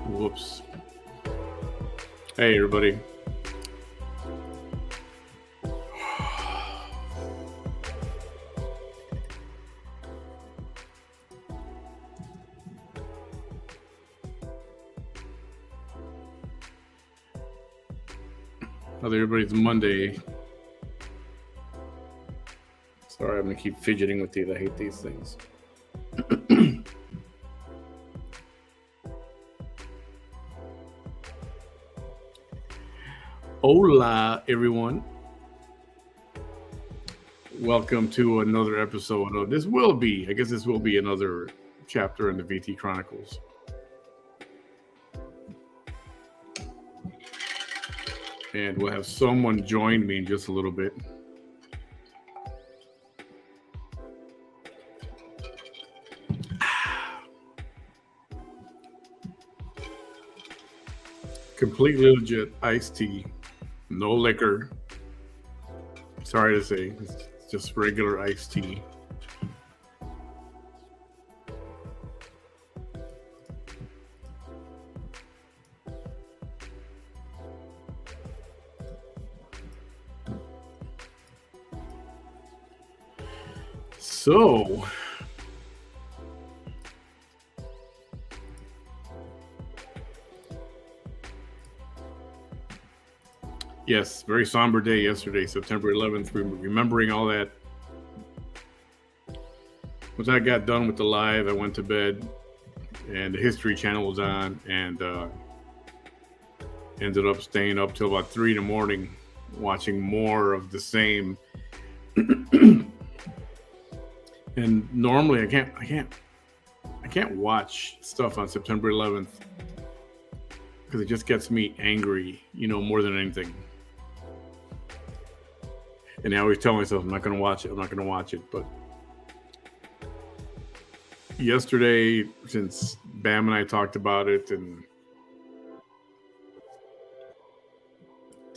Whoops. Hey, everybody. How's everybody's Monday? Sorry, I'm going to keep fidgeting with these. I hate these things. Hola, everyone. Welcome to another episode of this will be another chapter in the VT Chronicles. And we'll have someone join me in just a little bit. Completely legit iced tea, no liquor. Sorry to say, it's just regular iced tea. So, yes, very somber day yesterday, September 11th, remembering all that. Once I got done with the live, I went to bed, and the History Channel was on, and ended up staying up till about 3 in the morning, watching more of the same. And normally I can't watch stuff on September 11th because it just gets me angry, more than anything. And I always tell myself I'm not going to watch it. But yesterday, since Bam and I talked about it, and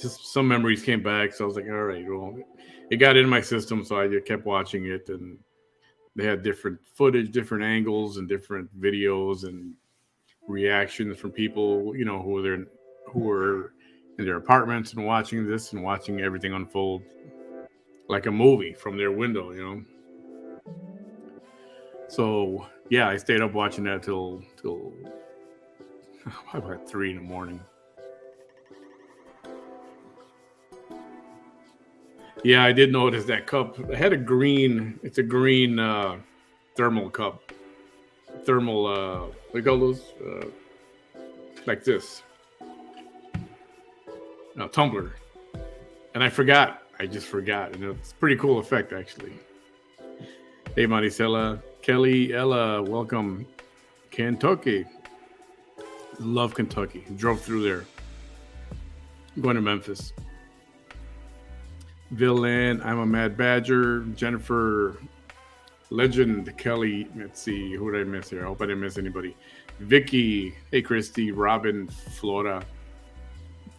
just some memories came back, so I was like, all right, well, it got in my system, so I just kept watching it. And they had different footage, different angles, and different videos and reactions from people, who were in their apartments and watching this and watching everything unfold like a movie from their window, So yeah, I stayed up watching that till about 3 in the morning. Yeah, I did notice that cup. It had it's a green thermal cup. What do you call those? Like this. No, tumbler. And I just forgot. And it's a pretty cool effect, actually. Hey, Maricela. Kelly, Ella, welcome. Kentucky. Love Kentucky. Drove through there. I'm going to Memphis. Villain, I'm a Mad Badger. Jennifer, Legend, Kelly. Let's see, who did I miss here? I hope I didn't miss anybody. Vicky, hey Christy, Robin, Flora,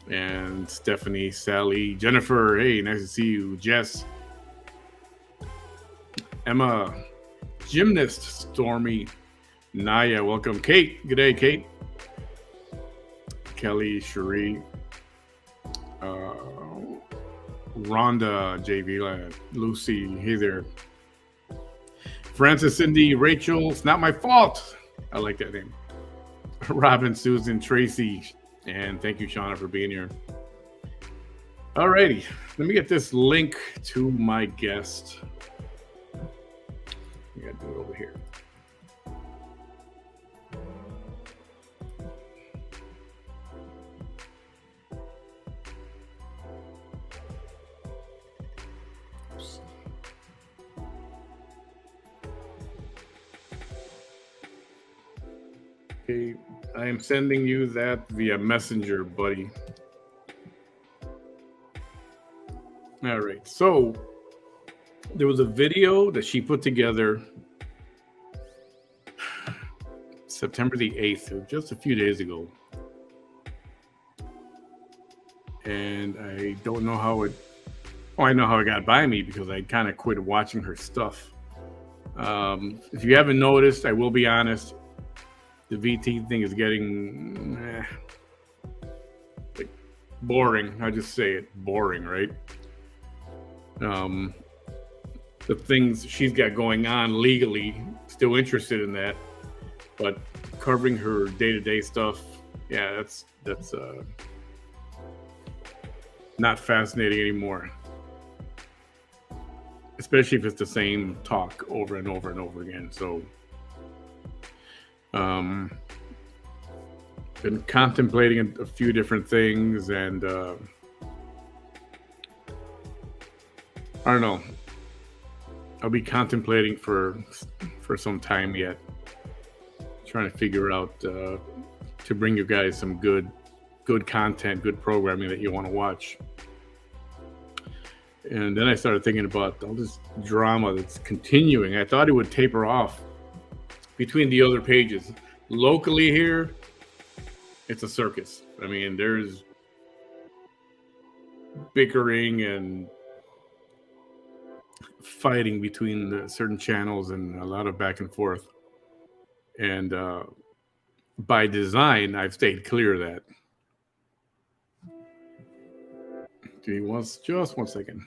and Stephanie, Sally, Jennifer, hey, nice to see you. Jess, Emma, Gymnast, Stormy, Naya, welcome. Kate, good day, Kate. Kelly, Cherie, Rhonda, JV, Lucy, hey there. Francis, Cindy, Rachel, it's not my fault. I like that name. Robin, Susan, Tracy, and thank you, Shauna, for being here. Alrighty, let me get this link to my guest. I gotta do it over here. Okay, I am sending you that via Messenger, buddy. All right, so there was a video that she put together September the 8th, just a few days ago. And I don't know how it... Oh, I know how it got by me because I kind of quit watching her stuff. If you haven't noticed, I will be honest, The VT thing is getting like boring. I just say it, boring, right? The things she's got going on legally, still interested in that, but covering her day-to-day stuff, yeah, that's not fascinating anymore. Especially if it's the same talk over and over and over again. So, been contemplating a few different things, and I don't know. I'll be contemplating for some time yet, trying to figure out to bring you guys some good content, good programming that you want to watch. And then I started thinking about all this drama that's continuing. I thought it would taper off between the other pages. Locally here, it's a circus. I mean, there's bickering and fighting between certain channels and a lot of back and forth. And by design, I've stayed clear of that. Give me just 1 second.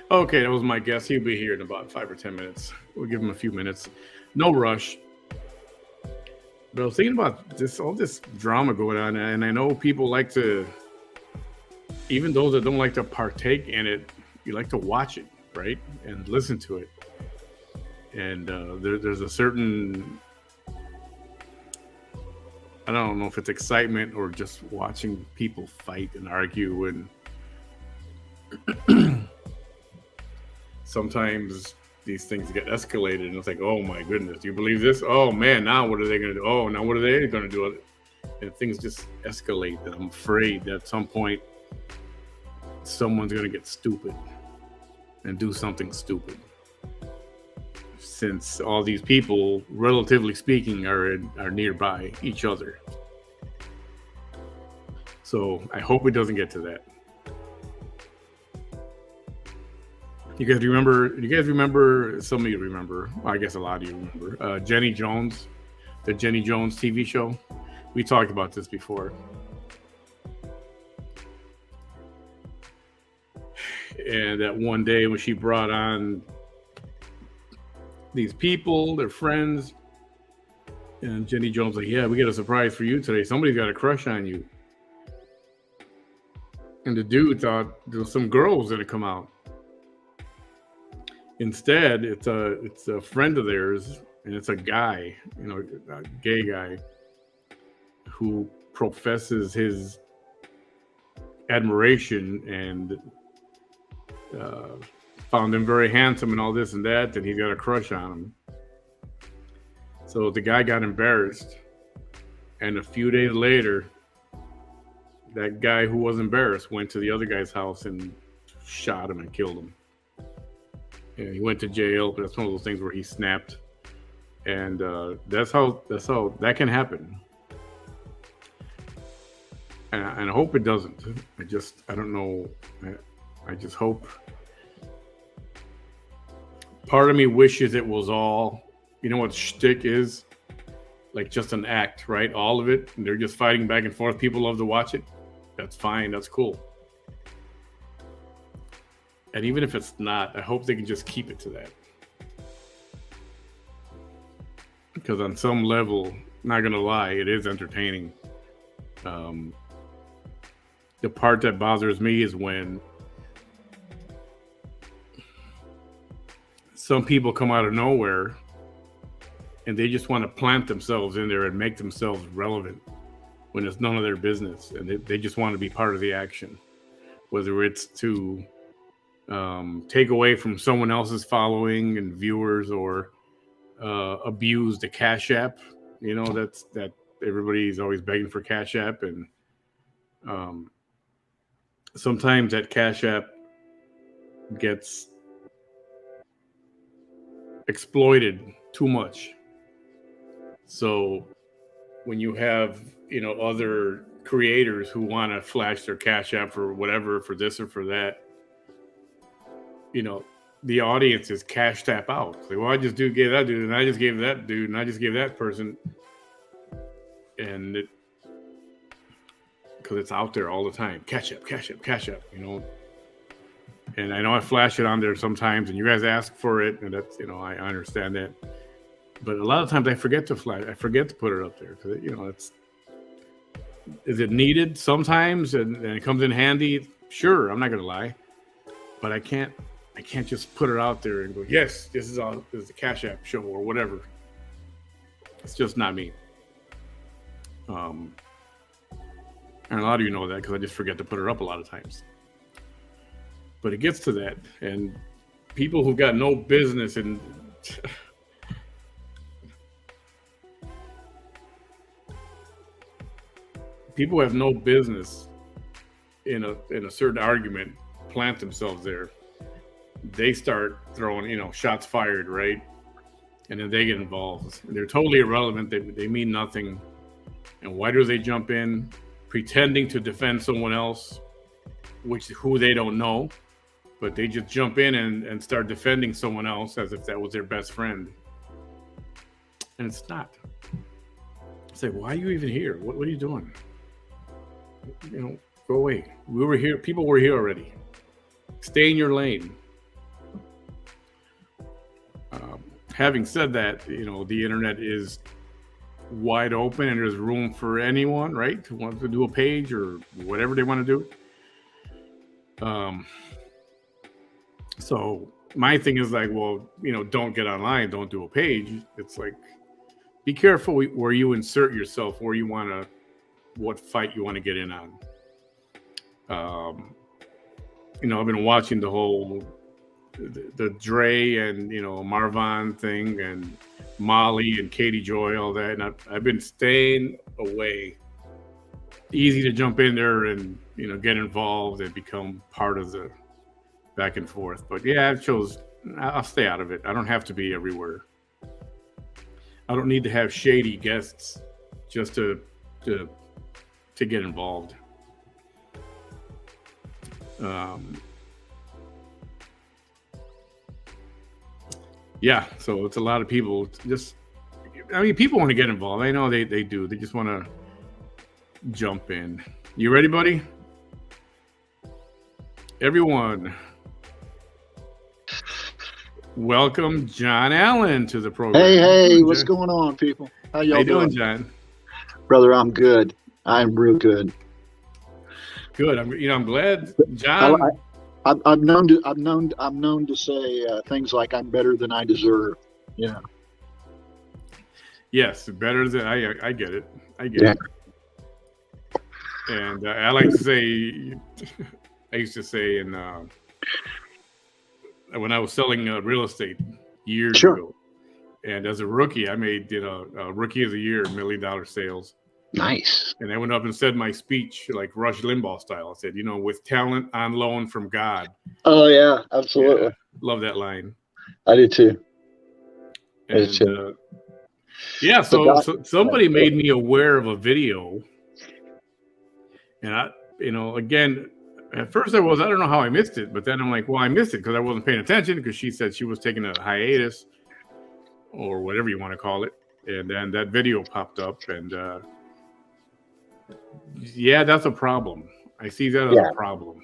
Okay, that was my guess. He'll be here in about 5 or 10 minutes. We'll give him a few minutes. No rush. But I was thinking about all this drama going on, and I know people like to, even those that don't like to partake in it, you like to watch it, right? And listen to it. And there's a certain, I don't know if it's excitement or just watching people fight and argue, and sometimes these things get escalated, and it's like, oh my goodness, do you believe this? Oh man, now what are they going to do? Oh, now what are they going to do? And things just escalate, and I'm afraid that at some point someone's going to get stupid and do something stupid, since all these people, relatively speaking, are nearby each other. So I hope it doesn't get to that. You guys remember? Some of you remember. Well, I guess a lot of you remember. Jenny Jones, the Jenny Jones TV show. We talked about this before. And that one day when she brought on these people, their friends, and Jenny Jones like, yeah, we got a surprise for you today. Somebody's got a crush on you. And the dude thought there was some girl was gonna come out. Instead, it's a friend of theirs, and it's a guy, a gay guy, who professes his admiration and found him very handsome and all this and that, and he's got a crush on him. So the guy got embarrassed, and a few days later, that guy who was embarrassed went to the other guy's house and shot him and killed him. And he went to jail, but that's one of those things where he snapped, and that's how that can happen. And I hope it doesn't. I don't know. I just hope. Part of me wishes it was all, what shtick is, like just an act, right? All of it, and they're just fighting back and forth. People love to watch it. That's fine. That's cool. And even if it's not, I hope they can just keep it to that. Because on some level, not going to lie, it is entertaining. The part that bothers me is when some people come out of nowhere and they just want to plant themselves in there and make themselves relevant when it's none of their business. And they just want to be part of the action, whether it's to take away from someone else's following and viewers, or abuse the Cash App You know, that everybody's always begging for Cash App, and sometimes that Cash App gets exploited too much. So when you have, other creators who want to flash their Cash App for whatever, for this or for that, the audience is Cash Tap out. It's like, well, I just gave that dude, and I just gave that dude, and I just gave that person, and because it's out there all the time, Cash App, Cash App, Cash App, And I know I flash it on there sometimes, and you guys ask for it, and that's, I understand that. But a lot of times I forget to flash. I forget to put it up there because, is it needed sometimes, and it comes in handy? Sure, I'm not gonna lie, but I can't just put it out there and go, yes, this is the Cash App show or whatever. It's just not me. And a lot of you know that because I just forget to put it up a lot of times. But it gets to that, and people who've got no business in people who have no business in a certain argument plant themselves there. They start throwing, shots fired, right? And then they get involved. They're totally irrelevant. They mean nothing. And why do they jump in pretending to defend someone else, who they don't know? But they just jump in and start defending someone else as if that was their best friend. And it's not. It's like, why are you even here? What are you doing? Go away. We were here. People were here already. Stay in your lane. Having said that, the internet is wide open and there's room for anyone, right, who wants to do a page or whatever they want to do. So my thing is like, well, don't get online, don't do a page. It's like, be careful where you insert yourself, what fight you want to get in on. I've been watching the whole the Dre and Marvin thing and Molly and Katie Joy, all that, and I've been staying away. Easy to jump in there and get involved and become part of the back and forth. But yeah, I'll stay out of it. I don't have to be everywhere. I don't need to have shady guests just to get involved. Yeah, so it's a lot of people. People want to get involved. I know they do. They just want to jump in. You ready, buddy? Everyone, welcome John Allen to the program. Hey, what's going on, people? How y'all doing, John? Brother, I'm good. I'm real good. Good. I'm glad, John. I'm known to say things like I'm better than I deserve. Yeah. Yes, better than I get it. I get it. And I like to say, I used to say when I was selling real estate years ago, and as a rookie, I made a rookie of the year, $1 million sales. Nice. And I went up and said my speech like Rush Limbaugh style. I said, with talent on loan from God. Oh yeah, absolutely. Yeah, love that line. I do too. So somebody made me aware of a video, and again, at first I don't know how I missed it, but then I'm like, well, I missed it because I wasn't paying attention because she said she was taking a hiatus or whatever you want to call it, and then that video popped up, and that's a problem. I see that as a problem.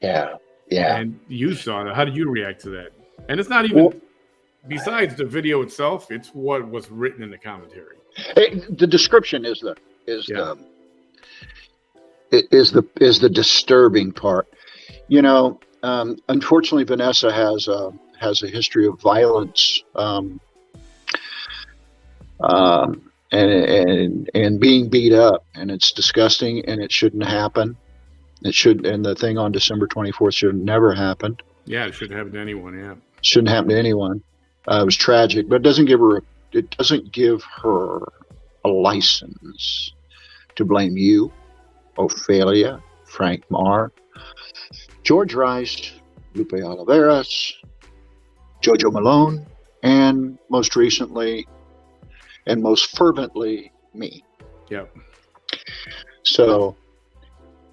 Yeah. And you saw that. How did you react to that? And it's not even besides the video itself; it's what was written in the commentary. The description is the disturbing part. Unfortunately, Vanessa has a history of violence, and being beat up, and it's disgusting, and it shouldn't happen. And the thing on December 24th should have never happened. Yeah, it shouldn't happen to anyone. Yeah, shouldn't happen to anyone. It was tragic, but it doesn't give her a license to blame you, Ophelia, Frank Marr, George Rice, Lupe Oliveras, Jojo Malone, and most recently and most fervently me. Yep. So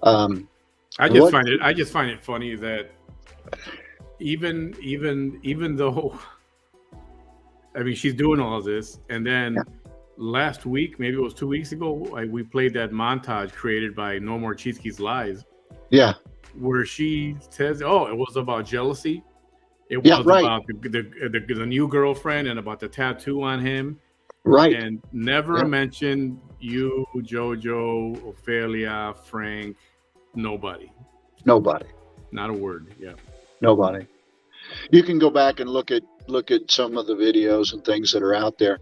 I just find it funny that even though, I mean, she's doing all this, and then last week, maybe it was 2 weeks ago, we played that montage created by No More Cheeseke's Lies. Yeah. Where she says, "Oh, it was about jealousy. It was about the new girlfriend and about the tattoo on him, right? And never mentioned you, Jojo, Ophelia, Frank, nobody, not a word. Yeah, nobody. You can go back and look at some of the videos and things that are out there.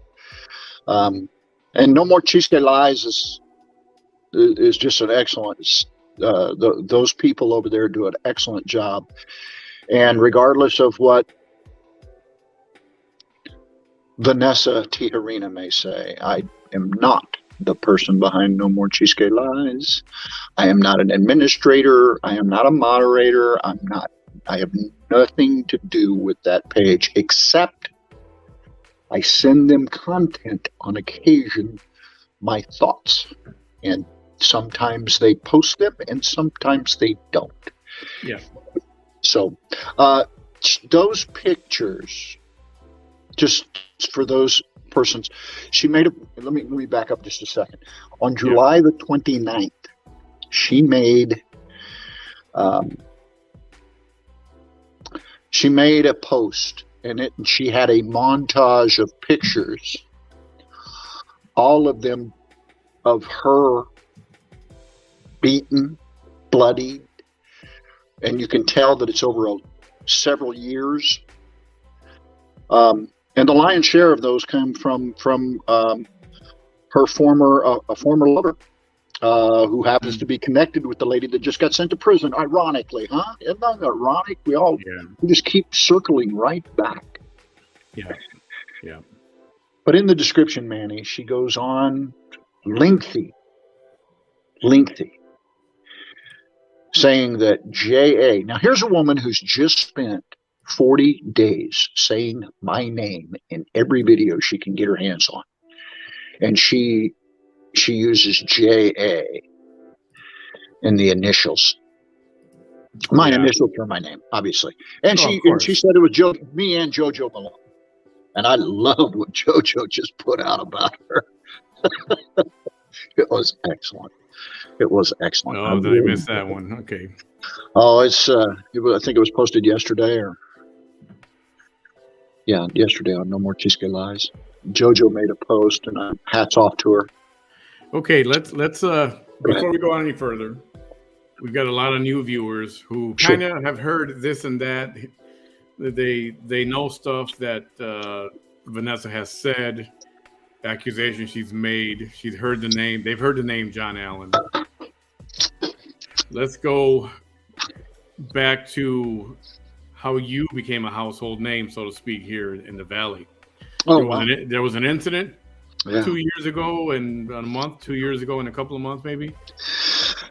And No More Cheesecake Lies is just an excellent. Those people over there do an excellent job. And regardless of what Vanessa Tijerina may say, I am not the person behind No More Cheesecake Lies. I am not an administrator. I am not a moderator. I have nothing to do with that page, except I send them content on occasion, my thoughts. And sometimes they post them and sometimes they don't. Yeah. So those pictures, just for those persons, she made let me back up just a second. On July the 29th, she made a post, and she had a montage of pictures, all of them of her beaten, bloodied, and you can tell that it's over several years. And the lion's share of those come from her former lover, who happens to be connected with the lady that just got sent to prison. Ironically, huh? Isn't that ironic? We just keep circling right back. Yeah, yeah. But in the description, Manny, she goes on lengthy, saying that J.A. Now, here's a woman who's just spent 40 days saying my name in every video she can get her hands on. And she uses J.A. in the initials. My initials are my name, obviously. And she said it was me and Jojo Malone. And I loved what Jojo just put out about her. It was excellent. Oh, did I miss that one? Okay. Oh, I think it was posted yesterday yesterday on No More Cheesecake Lies. Jojo made a post, and hats off to her. Okay, let's before we go on any further, we've got a lot of new viewers who kind of have heard this and that. They know stuff that Vanessa has said, accusations she's made. She's heard the name. They've heard the name John Allen. Let's go back to how you became a household name, so to speak, here in the Valley. There was an incident 2 years ago and a month, 2 years ago and a couple of months, maybe.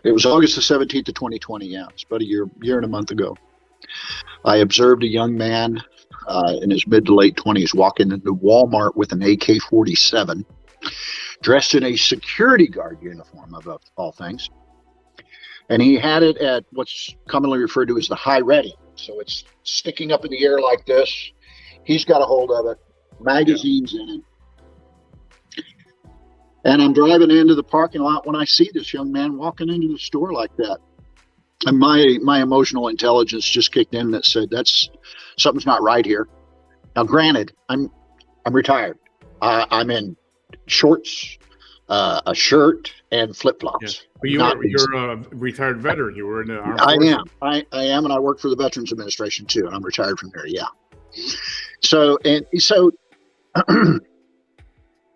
It was August the 17th of 2020. Yeah, it's about a year and a month ago. I observed a young man in his mid to late 20s walking into Walmart with an AK-47, dressed in a security guard uniform, of all things. And he had it at what's commonly referred to as the high ready. So it's sticking up in the air like this. He's got a hold of it, magazines in it. And I'm driving into the parking lot when I see this young man walking into the store like that. And my emotional intelligence just kicked in that said, something's not right here. Now, granted, I'm retired. I'm in shorts, a shirt, and flip-flops. Yeah. But you're a retired veteran. You were in the armed forces. I am, and I work for the Veterans Administration too, and I'm retired from there. Yeah. So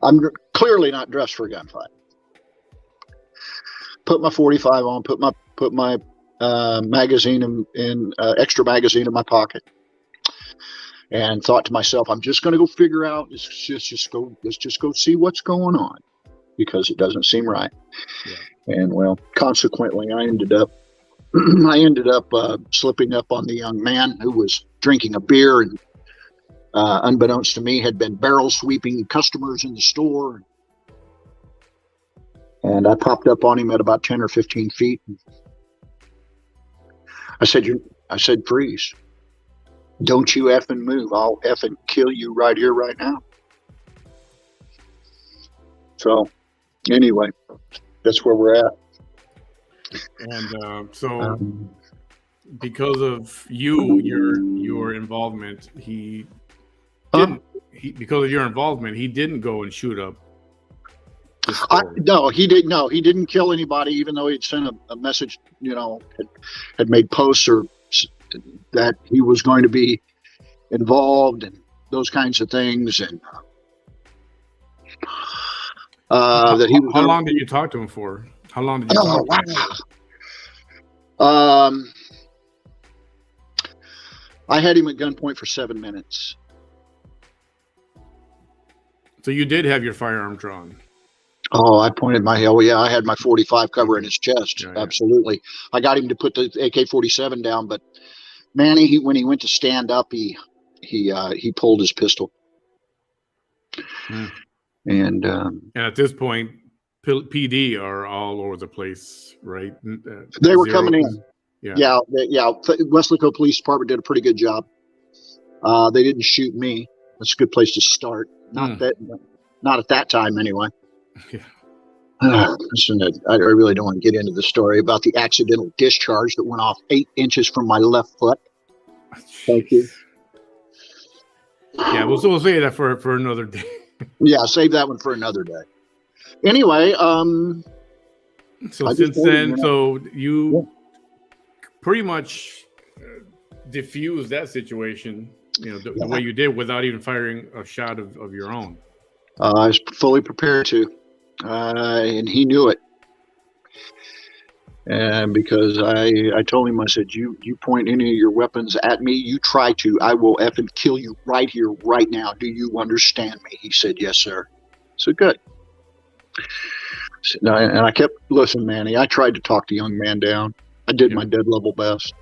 I'm clearly not dressed for a gunfight. Put my 45 on. Put my magazine in extra magazine in my pocket, and thought to myself, I'm just going to go figure out. Let's just go see what's going on. because it doesn't seem right. Yeah. And well, consequently, I ended up slipping up on the young man who was drinking a beer and, unbeknownst to me, had been barrel sweeping customers in the store. And I popped up on him at about 10 or 15 feet. I said, freeze. Don't you effing move. I'll effing kill you right here, right now. So, anyway, that's where we're at. And so, because of your involvement, because of your involvement, he didn't go and shoot up. No, he didn't. No, he didn't kill anybody, even though he'd sent a message, had made posts or that he was going to be involved and those kinds of things. And that he was. How long did you talk to him for? How long did you talk to him for? I had him at gunpoint for 7 minutes. So you did have your firearm drawn. Oh, I pointed I had my 45 covering his chest. Yeah. Absolutely. I got him to put the AK-47 down, but Manny, when he went to stand up, he pulled his pistol. And at this point, PD are all over the place, right? They were coming in. Yeah. Weslaco Police Department did a pretty good job. They didn't shoot me. That's a good place to start. Not at that time, anyway. Yeah. Listen, I really don't want to get into the story about the accidental discharge that went off 8 inches from my left foot. Thank you. Yeah, we'll say that for another day. Yeah, save that one for another day. Anyway, so since then, you pretty much diffused that situation, the way you did without even firing a shot of your own. I was fully prepared to, and he knew it. And because I told him, I said, you point any of your weapons at me, you try to, I will effing kill you right here, right now. Do you understand me? He said, yes, sir. I said, good. And I kept, listen, Manny, I tried to talk the young man down. I did my dead level best.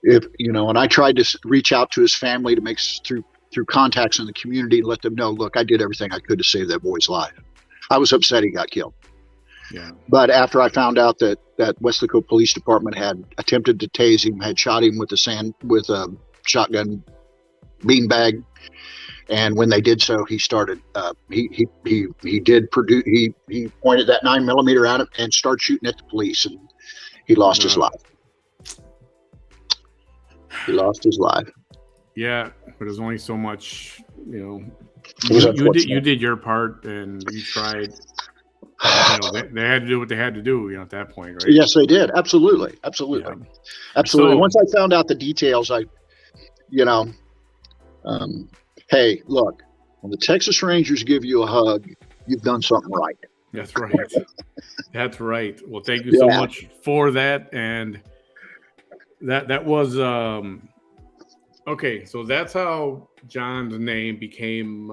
Yeah. And I tried to reach out to his family to make through contacts in the community and let them know, look, I did everything I could to save that boy's life. I was upset he got killed. Yeah. But after I found out that Weslaco Police Department had attempted to tase him, had shot him with a shotgun beanbag, and when they did so, he started. He pointed that 9mm at him and started shooting at the police, and he lost his life. He lost his life. Yeah, but there's only so much, you did your part, and you tried. They had to do what they had to do, at that point, right? Yes, they did. Absolutely. Yeah. Absolutely. Once I found out the details, hey, look, when the Texas Rangers give you a hug, you've done something right. That's right. That's right. Well, thank you so much for that. And that was okay. So that's how John's name became.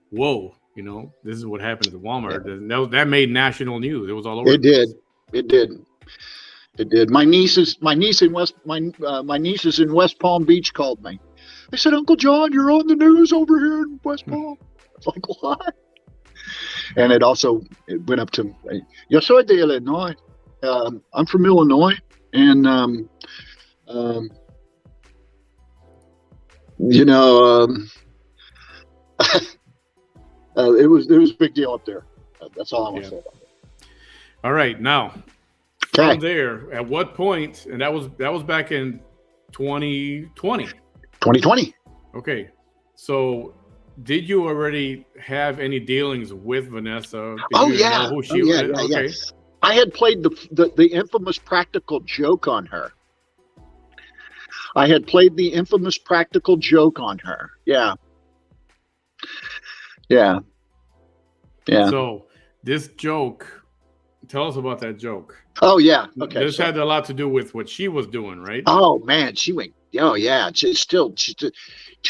Whoa. This is what happened at Walmart. Yeah. That made national news. It was all over. It did. My nieces in West Palm Beach called me. They said, Uncle John, you're on the news over here in West Palm. I was like, what? And it went up to, yo soy de Illinois. I'm from Illinois. And, it was a big deal up there. That's all I want to say about it. All right, now from there, at what point? And that was back in 2020. 2020. Okay, so did you already have any dealings with Vanessa? Know who she was? Okay. I had played the infamous practical joke on her. Yeah. Yeah. So this joke, tell us about that joke. Oh yeah. Okay. This had a lot to do with what she was doing, right? Oh man, she went. Oh yeah. She's 2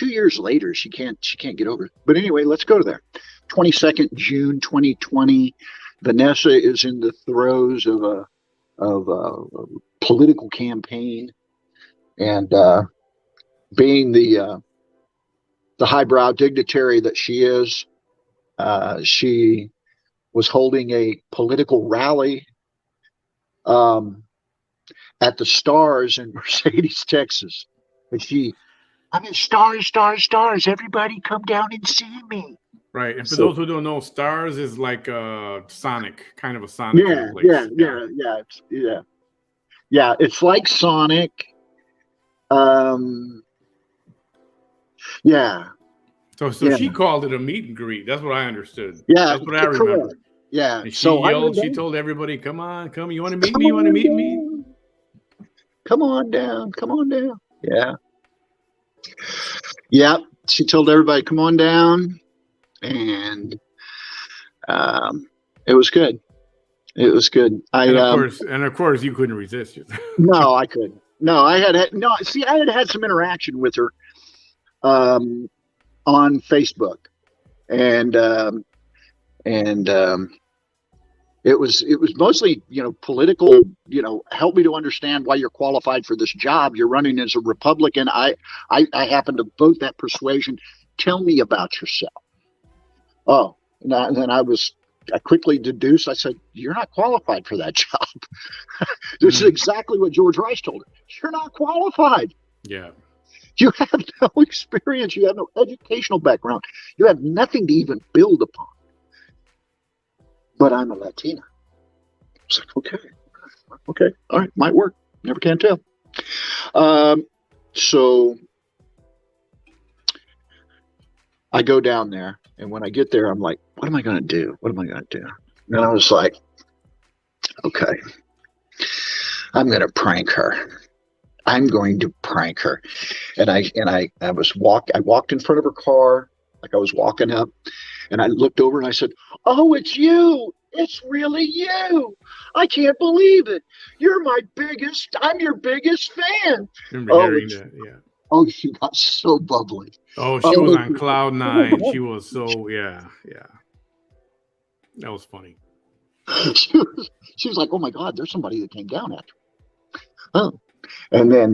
years later. She can't get over it. But anyway, let's go to there. 22nd June 2020. Vanessa is in the throes of a political campaign, and being the highbrow dignitary that she is, she was holding a political rally at the Stars in Mercedes, Texas. And I'm in Stars, Stars, Stars. Everybody come down and see me. Right. And for those who don't know, Stars is like a Sonic, kind of a Sonic kind of place. Yeah. It's like Sonic. Yeah. So she called it a meet and greet. That's what I understood. Yeah. That's what I remember. Yeah. And she yelled, she told everybody, come on, come. You want to meet me? You want to meet me? Come on down. Come on down. Yeah. Yeah. She told everybody, come on down. And it was good. It was good. And of course, you couldn't resist it. No, I couldn't. No, I had some interaction with her on Facebook, and it was mostly, political, help me to understand why you're qualified for this job. You're running as a Republican. I happen to vote that persuasion. Tell me about yourself. Oh, and then I quickly deduced. I said, you're not qualified for that job. This is exactly what George Rice told her. You're not qualified. Yeah. You have no experience. You have no educational background. You have nothing to even build upon. But I'm a Latina. I was like, okay, all right, might work. Never can tell. So I go down there, and when I get there, I'm like, what am I going to do? What am I going to do? And I was like, okay, I'm going to prank her. I'm going to prank her. And I walked in front of her car, like I was walking up, and I looked over and I said, oh, it's you. It's really you. I can't believe it. I'm your biggest fan. Remember hearing that, yeah. Oh, she got so bubbly. Oh, she was on cloud nine. She was so, yeah. That was funny. She was like, oh my God, there's somebody that came down after me. Oh. And then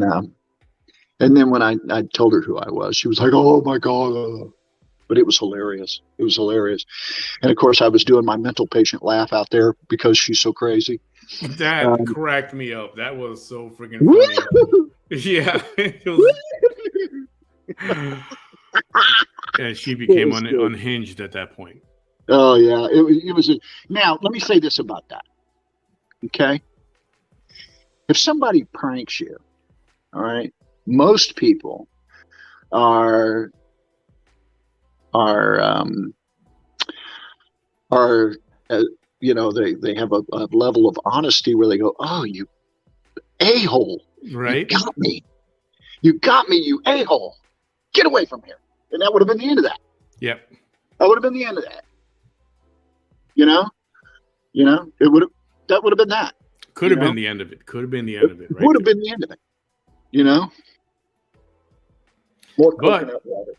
when I told her who I was, she was like, oh my God. But it was hilarious. It was hilarious. And of course, I was doing my mental patient laugh out there because she's so crazy. That cracked me up. That was so freaking funny. Yeah. And she became unhinged at that point. Oh, yeah. It was. Now, let me say this about that. Okay? If somebody pranks you, all right, most people are they have a level of honesty where they go, oh, you a-hole. Right. You got me, you a-hole. Get away from here. And that would have been the end of that. Yep. That would have been the end of that. That would have been that. Could have been the end of it. Could have been the end of it. Right. Would have been the end of it. More coconut water.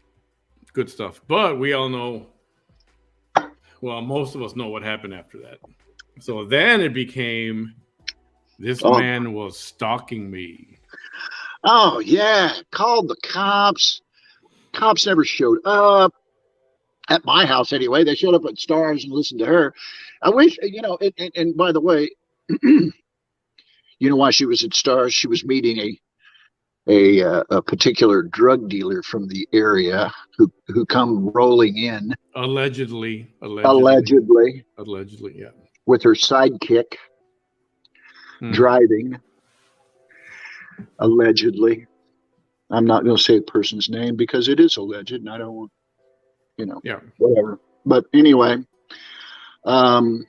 Good stuff. But we all know, well, most of us know what happened after that. So then it became, this man was stalking me. Oh, yeah. Called the cops. Cops never showed up. At my house, anyway. They showed up at Stars and listened to her. I wish, and by the way, you know why she was at Stars? She was meeting a particular drug dealer from the area who come rolling in. Allegedly, yeah. With her sidekick driving. Allegedly. I'm not going to say a person's name because it is alleged and I don't want, whatever. But anyway, but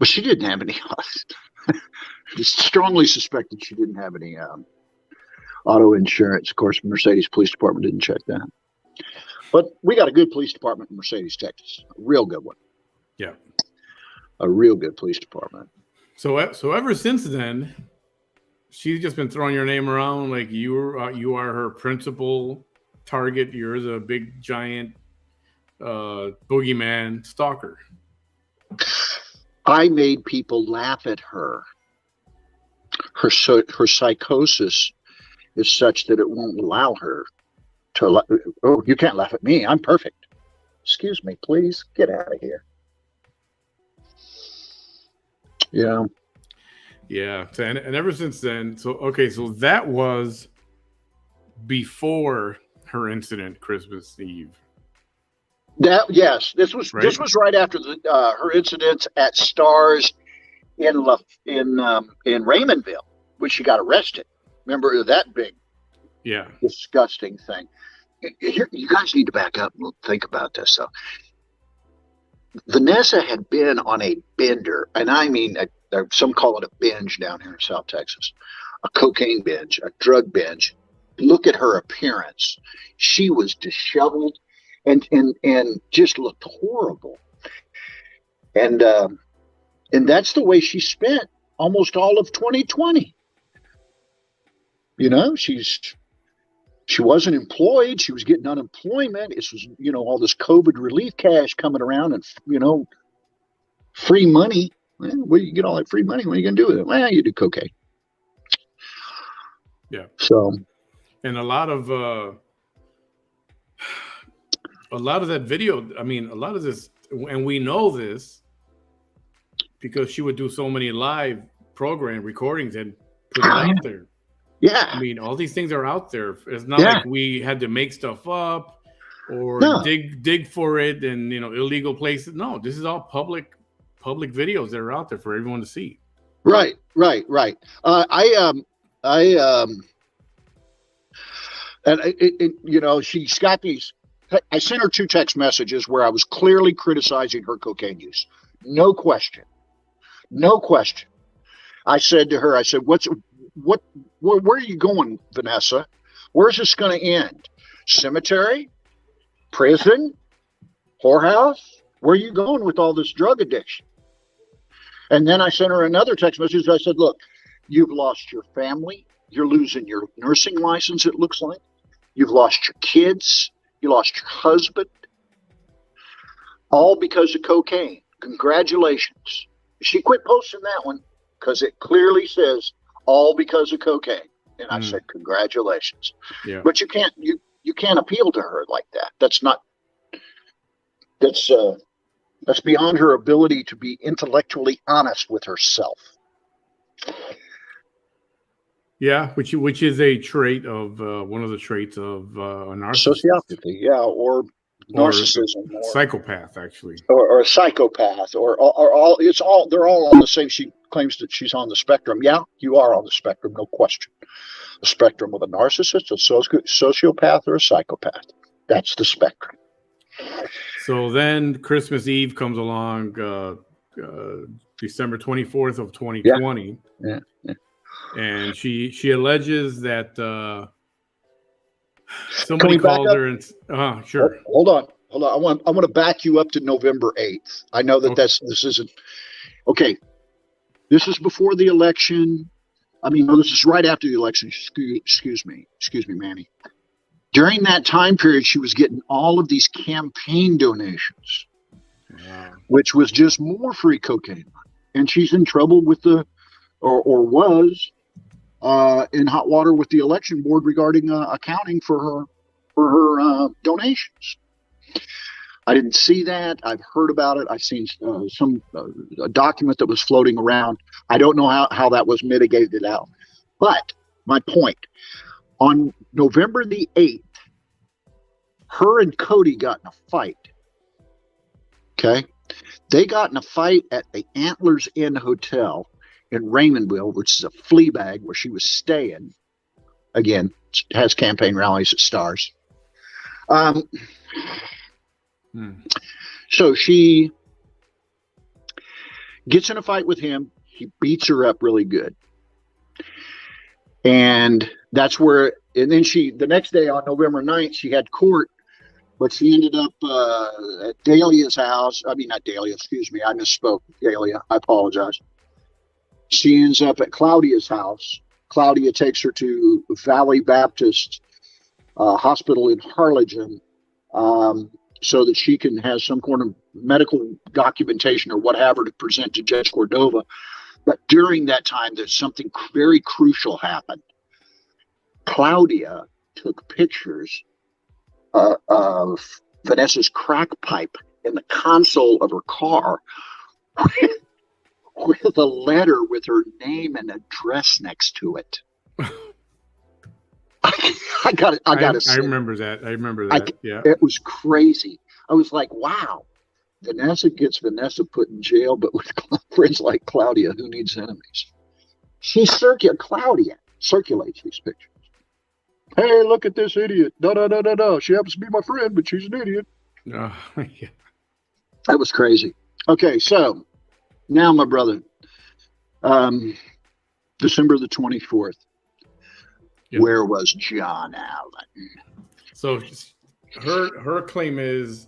she didn't have any. Strongly suspected she didn't have any auto insurance. Of course, Mercedes Police Department didn't check that. But we got a good police department in Mercedes, Texas. A real good one. Yeah. A real good police department. So ever since then, she's just been throwing your name around like you are her principal target. You're the big giant boogeyman stalker. I made people laugh at her. Her psychosis is such that it won't allow her to. Oh, you can't laugh at me. I'm perfect. Excuse me, please get out of here. Yeah. Yeah. And ever since then, so that was before her incident Christmas Eve. Yes, this was right after her incidents at Stars in Raymondville, when she got arrested. Remember that big, disgusting thing. You guys need to back up and think about this. So, Vanessa had been on a bender, and I mean, some call it a binge down here in South Texas, a cocaine binge, a drug binge. Look at her appearance; she was disheveled. And just looked horrible, and that's the way she spent almost all of 2020. You know, she wasn't employed; she was getting unemployment. This was, all this COVID relief cash coming around, and free money. Well, where you get all that free money? What are you gonna do with it? Well, you do cocaine. Yeah. So, and a lot of that video, I mean, a lot of this, and we know this because she would do so many live program recordings and put it out there. Yeah. I mean, all these things are out there. It's not like we had to make stuff up or dig for it and, illegal places. No, this is all public videos that are out there for everyone to see. Right. She's got these. I sent her 2 text messages where I was clearly criticizing her cocaine use. No question. I said to her, where are you going, Vanessa? Where's this going to end? Cemetery? Prison? Whorehouse? Where are you going with all this drug addiction? And then I sent her another text message. I said, look, you've lost your family. You're losing your nursing license, it looks like. You've lost your kids. You lost your husband, all because of cocaine. Congratulations. She quit posting that one because it clearly says all because of cocaine. And I said, congratulations. Yeah. But you can't appeal to her like that. That's beyond her ability to be intellectually honest with herself. Yeah, which is a trait of one of the traits of a narcissist. Sociopathy, or narcissism, or psychopath, actually, or a psychopath, or all. They're all on the same. She claims that she's on the spectrum. Yeah, you are on the spectrum, no question. The spectrum of a narcissist, a sociopath, or a psychopath. That's the spectrum. So then Christmas Eve comes along, December 24th of 2020. Yeah. And she alleges that somebody called her and sure. Hold on. I want to back you up to November 8th. I know that this isn't okay. This is before the election. I mean, no, this is right after the election. Excuse me, Manny. During that time period, she was getting all of these campaign donations, which was just more free cocaine. And she's in trouble with was in hot water with the election board regarding accounting for her donations. I didn't see that. I've heard about it. I've seen a document that was floating around. I don't know how that was mitigated out. But my point, on November the 8th, her and Cody got in a fight. Okay? They got in a fight at the Antlers Inn Hotel in Raymondville, which is a flea bag where she was staying. Again, has campaign rallies at Stars. So she gets in a fight with him. He beats her up really good. And that's where, and then the next day on November 9th, she had court, but she ended up at Dahlia's house. I mean, not Dahlia, excuse me. I misspoke. Dahlia, I apologize. She ends up at Claudia's house. Claudia takes her to Valley Baptist Hospital in Harlingen. so that she can have some kind of medical documentation or whatever to present to Judge Cordova. But during that time, there's something very crucial happened. Claudia took pictures of Vanessa's crack pipe in the console of her car with a letter with her name and address next to it. I got it. I remember that. Yeah. It was crazy. I was like, wow. Vanessa gets Vanessa put in jail, but with friends like Claudia, who needs enemies? Claudia circulates these pictures. Hey, look at this idiot. No. She happens to be my friend, but she's an idiot. Yeah. That was crazy. Okay, so now, my brother, December the 24th. Yep. Where was John Allen? So her claim is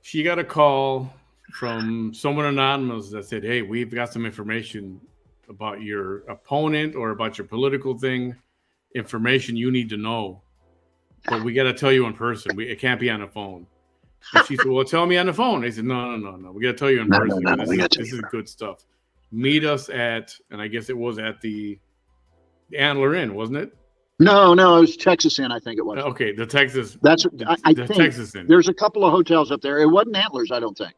she got a call from someone anonymous that said, hey, we've got some information about your opponent or about your political thing, information you need to know, but we got to tell you in person. It can't be on the phone. And she said, well, tell me on the phone. They said, no. We got to tell you in person. This is good stuff. Meet us at, and I guess it was at the Antler Inn, wasn't it? No, it was Texas Inn, I think it was. Okay, the Texas. That's I the think Texas Inn. There's a couple of hotels up there. It wasn't Antlers, I don't think.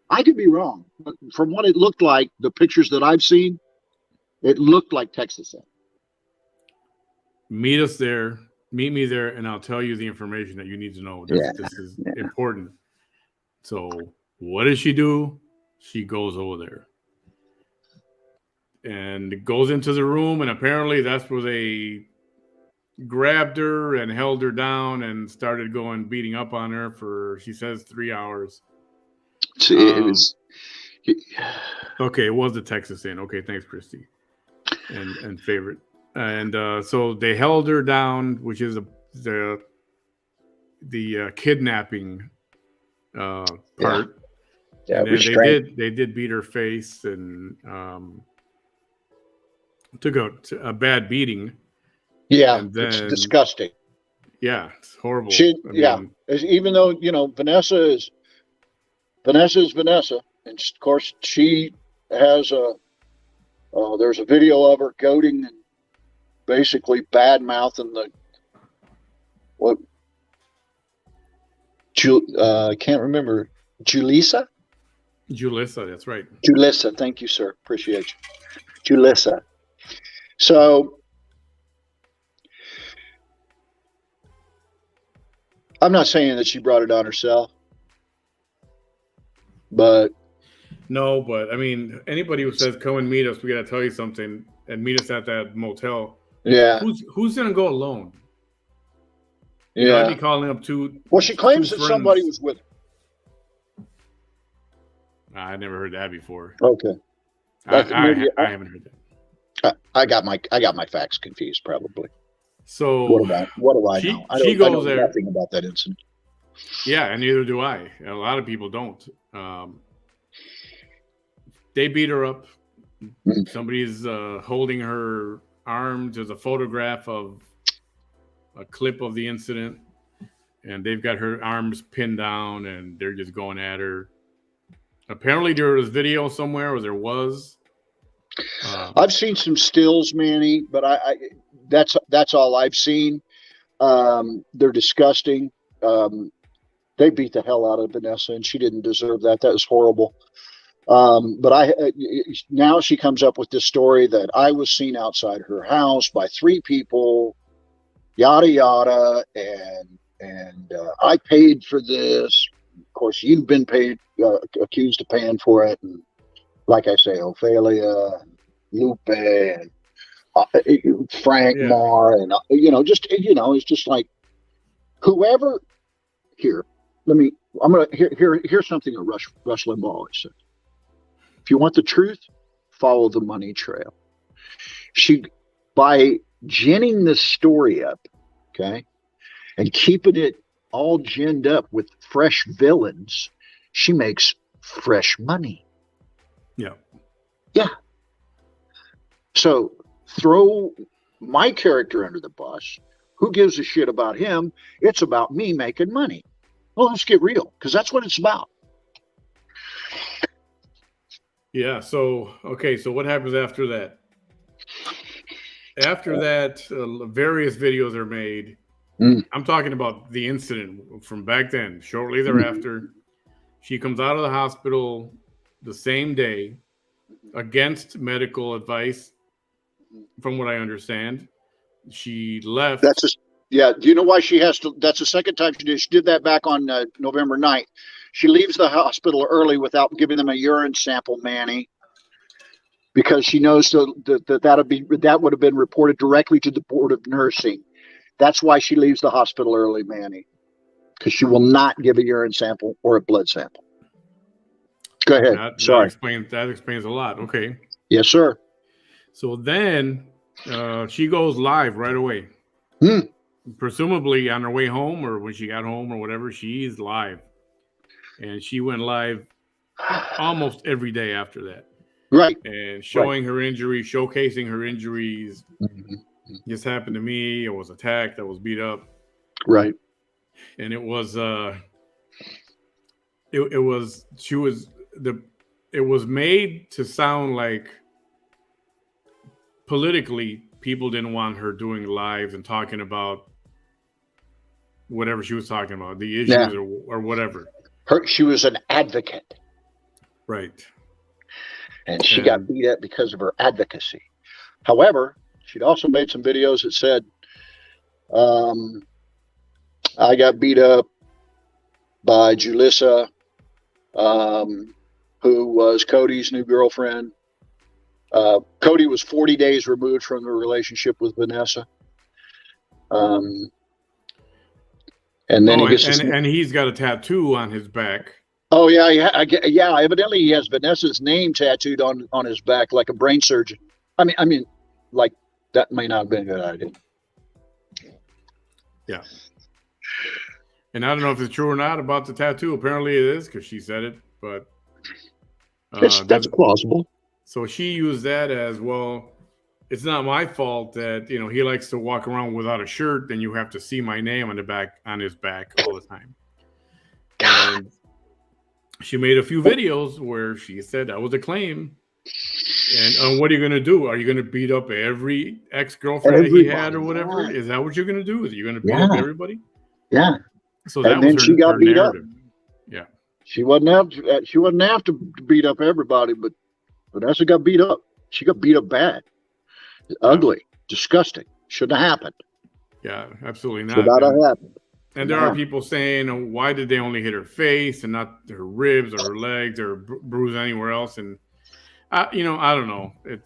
I could be wrong, but from what it looked like, the pictures that I've seen, it looked like Texas Inn. Meet us there. Meet me there, and I'll tell you the information that you need to know. This is important. So, what does she do? She goes over there and goes into the room, and apparently that's where they grabbed her and held her down and started beating up on her for, she says, 3 hours. It was okay. It was the Texas Inn. Okay, thanks, Christy, and favorite. And so they held her down, which is the kidnapping part. Yeah, and they did beat her face and took a bad beating. Yeah, and then, it's disgusting. Yeah, it's horrible. Even though Vanessa is Vanessa, and of course she has there's a video of her goading and basically bad mouthing I can't remember. Julissa, that's right. Julissa, thank you, sir. Appreciate you. Julissa. So I'm not saying that she brought it on herself, but no, but I mean, anybody who says come and meet us, we got to tell you something, and meet us at that motel. Yeah, who's gonna go alone? Yeah, I'd be calling up two. Well, she claims that somebody was with her. I never heard that before. Okay, I haven't heard that. I got my facts confused, probably. So what do I know? I know nothing about that incident. Yeah, and neither do I. A lot of people don't. They beat her up. Somebody's holding her arm. There's a photograph of a clip of the incident, and they've got her arms pinned down, and they're just going at her. Apparently, there was video somewhere, or there was. I've seen some stills, Manny, but that's all I've seen. They're disgusting. They beat the hell out of Vanessa, and she didn't deserve that. That was horrible. But now she comes up with this story that I was seen outside her house by 3 people, yada yada, and I paid for this. Of course, you've been accused of paying for it, and like I say, Ophelia, Lupe, and Frank Marr, and it's just like whoever. Here, here's something that Rush Limbaugh always said. If you want the truth, follow the money trail. By ginning this story up, okay, and keeping it all ginned up with fresh villains, she makes fresh money. Yeah. So throw my character under the bus. Who gives a shit about him? It's about me making money. Well, let's get real, because that's what it's about. Yeah. So, okay. So what happens after that? After that, various videos are made. I'm talking about the incident from back then. Shortly thereafter, she comes out of the hospital the same day against medical advice, from what I understand. She left. Yeah. Do you know why she has to? That's the second time she did. She did that back on November 9th. She leaves the hospital early without giving them a urine sample, Manny, because she knows that would have been reported directly to the board of nursing. That's why she leaves the hospital early, Manny, because she will not give a urine sample or a blood sample. Go ahead. Sorry. That explains a lot. Okay. Yes, sir. So then she goes live right away. Presumably on her way home or when she got home or whatever, she's live. And she went live almost every day after that. Right. And showing her injuries, showcasing her injuries. This happened to me. I was attacked. I was beat up. Right. And it was made to sound like politically people didn't want her doing live and talking about whatever she was talking about, the issues or whatever. She was an advocate. Right. And she got beat up because of her advocacy. However, she'd also made some videos that said, I got beat up by Julissa, who was Cody's new girlfriend. Cody was 40 days removed from the relationship with Vanessa. And then he's got a tattoo on his back. Oh yeah. Evidently, he has Vanessa's name tattooed on his back, like a brain surgeon. I mean, like that may not have been a good idea. Yeah. And I don't know if it's true or not about the tattoo. Apparently, it is because she said it. But that's plausible. So she used that as, well, it's not my fault that, he likes to walk around without a shirt, and you have to see my name on his back all the time. And she made a few videos where she said that was a claim. And what are you going to do? Are you going to beat up every ex-girlfriend that he had or whatever? Yeah. Is that what you're going to do? Are you going to beat up everybody? Yeah. So that was she got beat narrative. Up. Yeah. She wouldn't have to beat up everybody, but Vanessa got beat up. She got beat up bad. Ugly. Disgusting. Shouldn't have happened. Yeah, absolutely not. Should not have happened. And there are people saying, why did they only hit her face and not her ribs or her legs or bruise anywhere else? And I don't know. I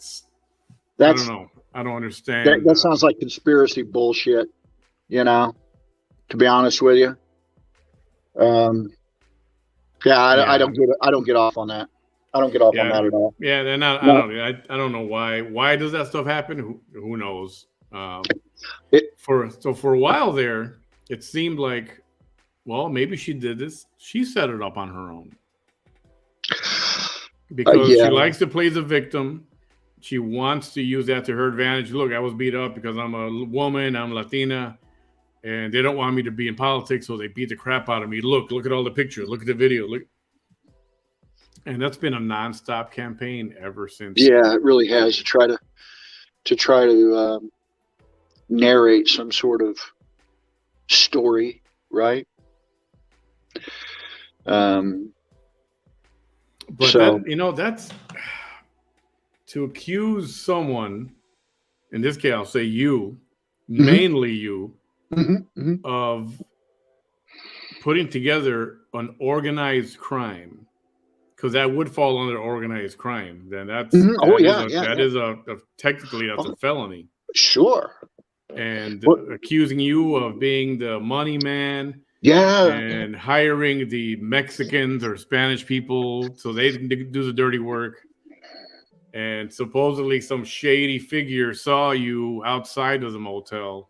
don't know. I don't understand. That sounds like conspiracy bullshit, to be honest with you. I don't get it. I don't get off on that. I don't get off on that at all. Yeah, and I don't know why. Why does that stuff happen? Who knows? For a while there, it seemed like, well, maybe she did this. She set it up on her own because she likes to play the victim. She wants to use that to her advantage. Look, I was beat up because I'm a woman. I'm Latina, and they don't want me to be in politics, so they beat the crap out of me. Look at all the pictures. Look at the video. Look. And that's been a nonstop campaign ever since. Yeah, it really has, to try to narrate some sort of story, right? But that's to accuse someone. In this case, I'll say you, mainly you, of putting together an organized crime. Because that would fall under organized crime. Then that's technically that's a felony. Sure. And accusing you of being the money man. Yeah. And hiring the Mexicans or Spanish people so they can do the dirty work. And supposedly some shady figure saw you outside of the motel.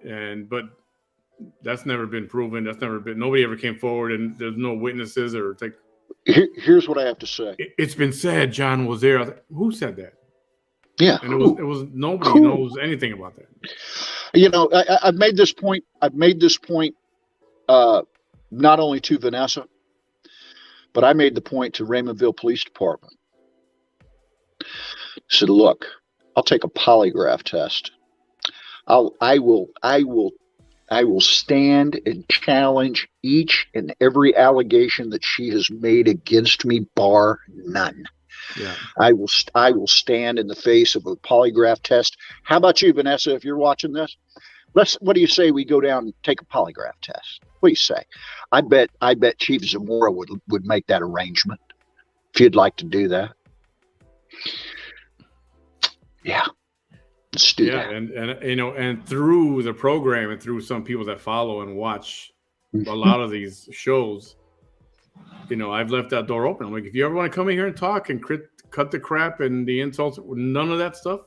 But that's never been proven. Nobody ever came forward, and there's no witnesses or like. Here's what I have to say. It's been said John was there. Who said that? Yeah, and it was nobody knows anything about that. I've made this point not only to Vanessa, but I made the point to Raymondville Police Department. I said, look, I'll take a polygraph test. I will stand and challenge each and every allegation that she has made against me, bar none. Yeah. I will stand in the face of a polygraph test. How about you, Vanessa, if you're watching this? What do you say we go down and take a polygraph test? What do you say? I bet Chief Zamora would make that arrangement if you'd like to do that. Yeah. Let's do that. And through the program and through some people that follow and watch a lot of these shows, I've left that door open. I'm like, if you ever want to come in here and talk and cut the crap and the insults, none of that stuff.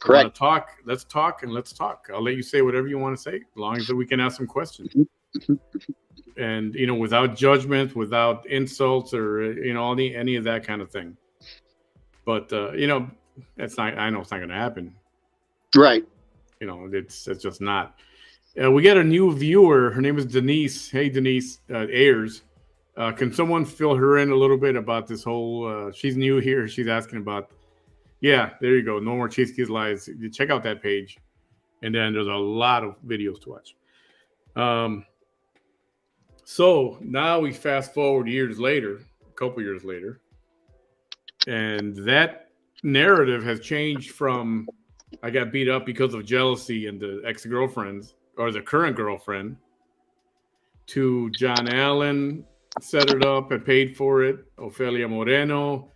Correct. Let's talk. I'll let you say whatever you want to say, as long as we can ask some questions. And without judgment, without insults, or any of that kind of thing. But it's not. I know it's not going to happen. Right. It's just not. We got a new viewer. Her name is Denise. Hey, Denise Ayers. Can someone fill her in a little bit about this whole? She's new here. She's asking about. Yeah, there you go. No More Chase Kids Lies. Check out that page, and then there's a lot of videos to watch. So now we fast forward a couple years later, and that narrative has changed from I got beat up because of jealousy and the ex-girlfriends or the current girlfriend to John Allen set it up and paid for it. Ofelia Moreno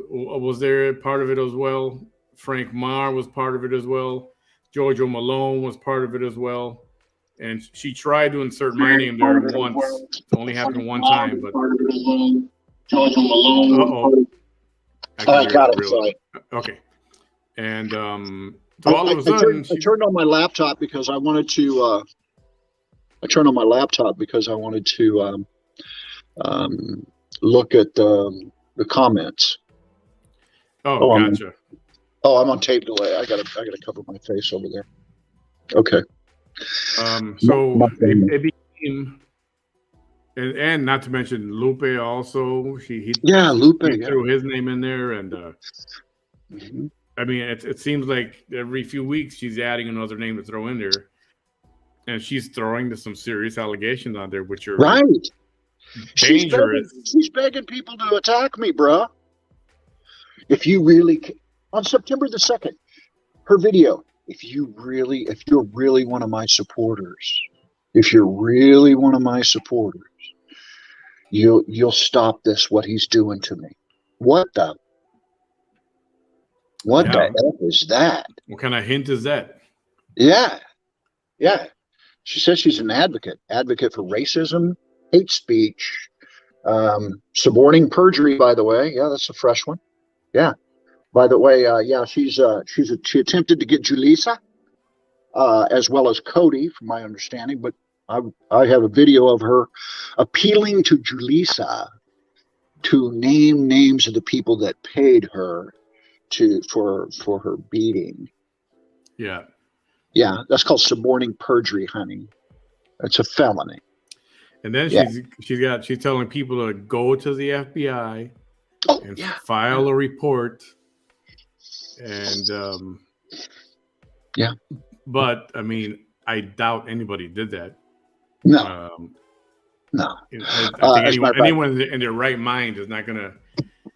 was there, part of it as well. Frank Marr was part of it as well. Giorgio Malone was part of it as well. And she tried to insert my name there once. It only happened one time, but Giorgio Malone. I got it. Sorry. Okay. And so all of a sudden, I turned on my laptop because I wanted to. Look at the comments. Oh, gotcha. I'm on tape delay. I gotta cover my face over there. Okay. So it became, and not to mention Lupe also. Lupe threw his name in there, and I mean, it seems like every few weeks she's adding another name to throw in there, and she's throwing some serious allegations on there, which are right. dangerous. She's begging people to attack me, bro. If you really, on September the 2nd, her video. If you're really one of my supporters, you'll stop this. What he's doing to me. What the F is that? What kind of hint is that? Yeah. She says she's an advocate for racism, hate speech, suborning perjury. By the way, yeah, that's a fresh one. Yeah. By the way, she attempted to get Julissa, as well as Cody, from my understanding. But I have a video of her appealing to Julissa to name names of the people that paid her for her beating. Yeah. Yeah, that's called suborning perjury, honey. It's a felony. And then she's telling people to go to the FBI and file a report. And but I mean, I doubt anybody did that. No. No. I think anyone in their right mind is not gonna.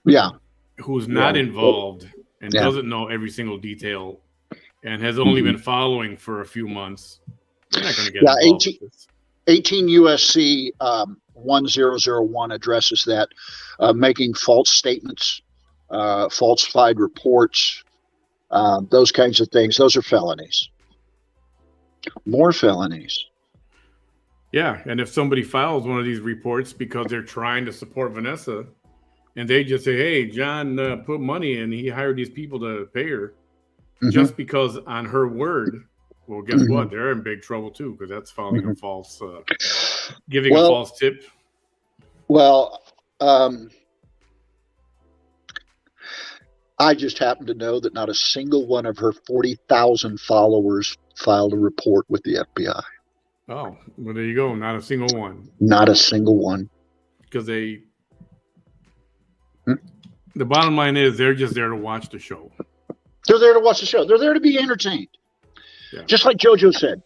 Yeah. Who's not involved and doesn't know every single detail and has only been following for a few months. They're not going to get involved with this. 18 USC 1001 addresses that making false statements, falsified reports, those kinds of things. Those are felonies. More felonies. Yeah, and if somebody files one of these reports because they're trying to support Vanessa, and they just say, hey, John put money in, he hired these people to pay her, just because on her word, well, guess what? They're in big trouble too, because that's filing a false, giving a false tip. Well, I just happen to know that not a single one of her 40,000 followers filed a report with the FBI. Oh, well, there you go. Not a single one. Not a single one. Because Hmm? the bottom line is they're just there to watch the show. They're there to watch the show. They're there to be entertained. Yeah. Just like JoJo said,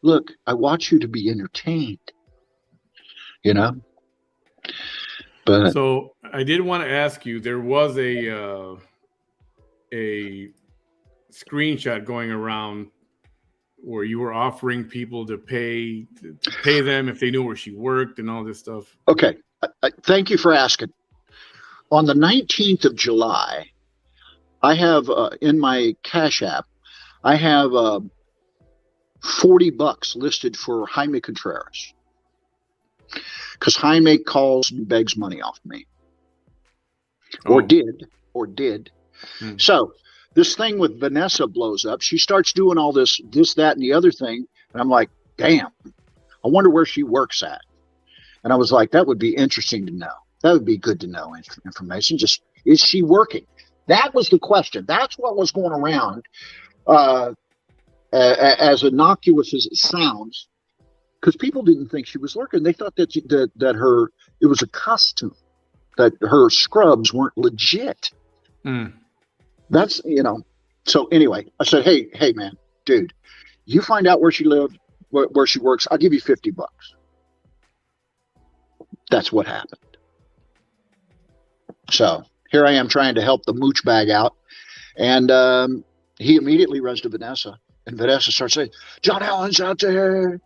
look, I want you to be entertained. You know? But So I did want to ask you, there was a screenshot going around where you were offering people to pay them if they knew where she worked and all this stuff. okay. Thank you for asking. On the 19th of July, I have in my Cash App, I have $40 listed for Jaime Contreras. Because Jaime calls and begs money off me. Or did. So this thing with Vanessa blows up. She starts doing all this, that, and the other thing. And I'm like, damn, I wonder where she works at. And I was like, that would be interesting to know. That would be good to know information. Just, is she working? That was the question. That's what was going around. As innocuous as it sounds, because people didn't think she was working. They thought that it was a costume, that her scrubs weren't legit. That's, so anyway, I said, hey man, dude, you find out where she lived, where she works, I'll give you $50. That's what happened. So here I am trying to help the mooch bag out. And he immediately runs to Vanessa. And Vanessa starts saying, John Allen's out there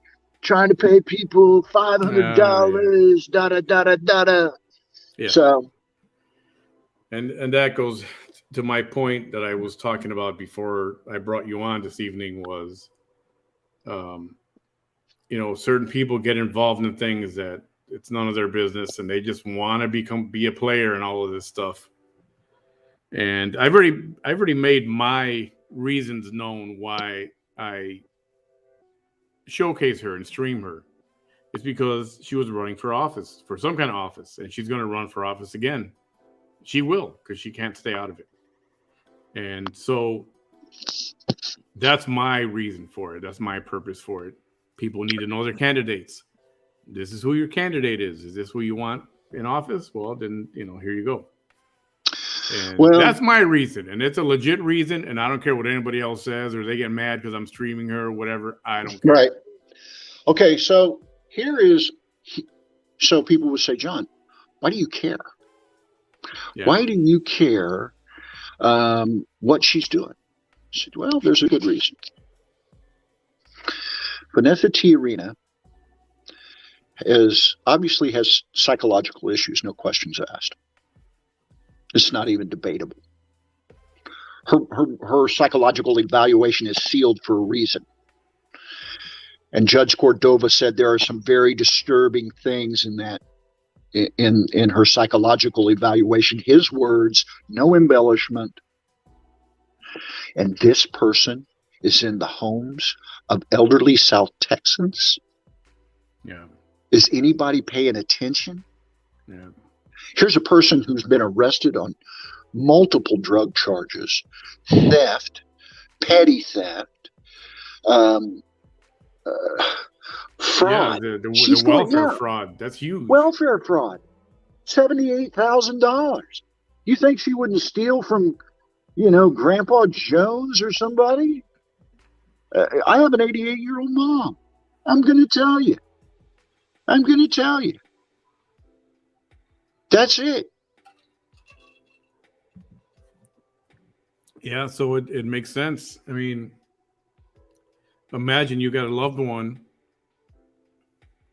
trying to pay people $500, da-da-da-da-da-da. Yeah. So. And that goes to my point that I was talking about before I brought you on this evening was, certain people get involved in things that it's none of their business, and they just want to be a player and all of this stuff. And I've already made my reasons known why I showcase her and stream her. It's because she was running for office, for some kind of office, and she's going to run for office again. She will, because she can't stay out of it. And so that's my reason for it. That's my purpose for it. People need to know their candidates. This is who your candidate is. Is this who you want in office? Well, then, here you go. And that's my reason. And it's a legit reason. And I don't care what anybody else says, or they get mad because I'm streaming her or whatever. I don't care. Right. Okay. So so people would say, John, why do you care? Yeah. Why do you care what she's doing? I said, well, there's a good reason. Vanessa Tijerina obviously has psychological issues, no questions asked. It's not even debatable. Her psychological evaluation is sealed for a reason. And Judge Cordova said there are some very disturbing things in her psychological evaluation. His words, no embellishment. And this person is in the homes of elderly South Texans. Yeah. Is anybody paying attention? Yeah. Here's a person who's been arrested on multiple drug charges, theft, petty theft, fraud. Yeah, the welfare fraud. That's huge. Welfare fraud. $78,000. You think she wouldn't steal from, Grandpa Jones or somebody? I have an 88-year-old mom. I'm going to tell you. That's it. Yeah, so it makes sense. I mean, imagine you got a loved one.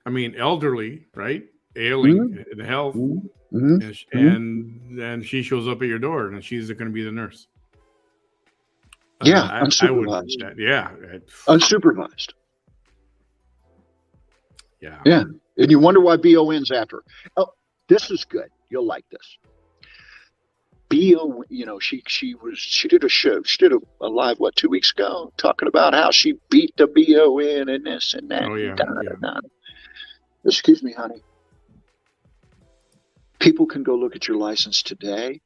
I mean, elderly, right? Ailing in health. And she shows up at your door, and she's going to be the nurse. Yeah, unsupervised. Unsupervised. Yeah. Yeah. And you wonder why BON's after her. Oh, this is good. You'll like this. BO, she did a show. She did a live, 2 weeks ago, talking about how she beat the BON and this and that. Oh, yeah. Excuse me, honey. People can go look at your license today,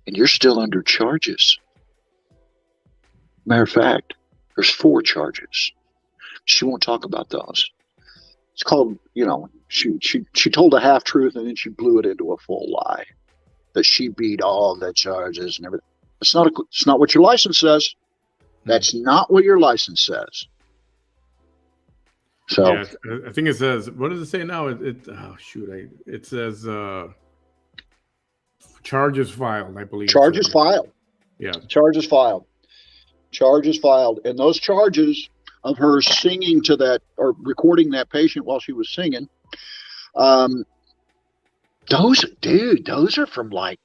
and you're still under charges. Matter of fact, there's 4 charges. She won't talk about those. It's called, she told a half truth and then she blew it into a full lie that she beat all the charges and everything. It's not what your license says. That's not what your license says. So yeah, I think it says, what does it say now? It says charges filed, I believe. Charges filed. Yeah. Charges filed. Charges filed. And those charges of her singing to that or recording that patient while she was singing, those are from like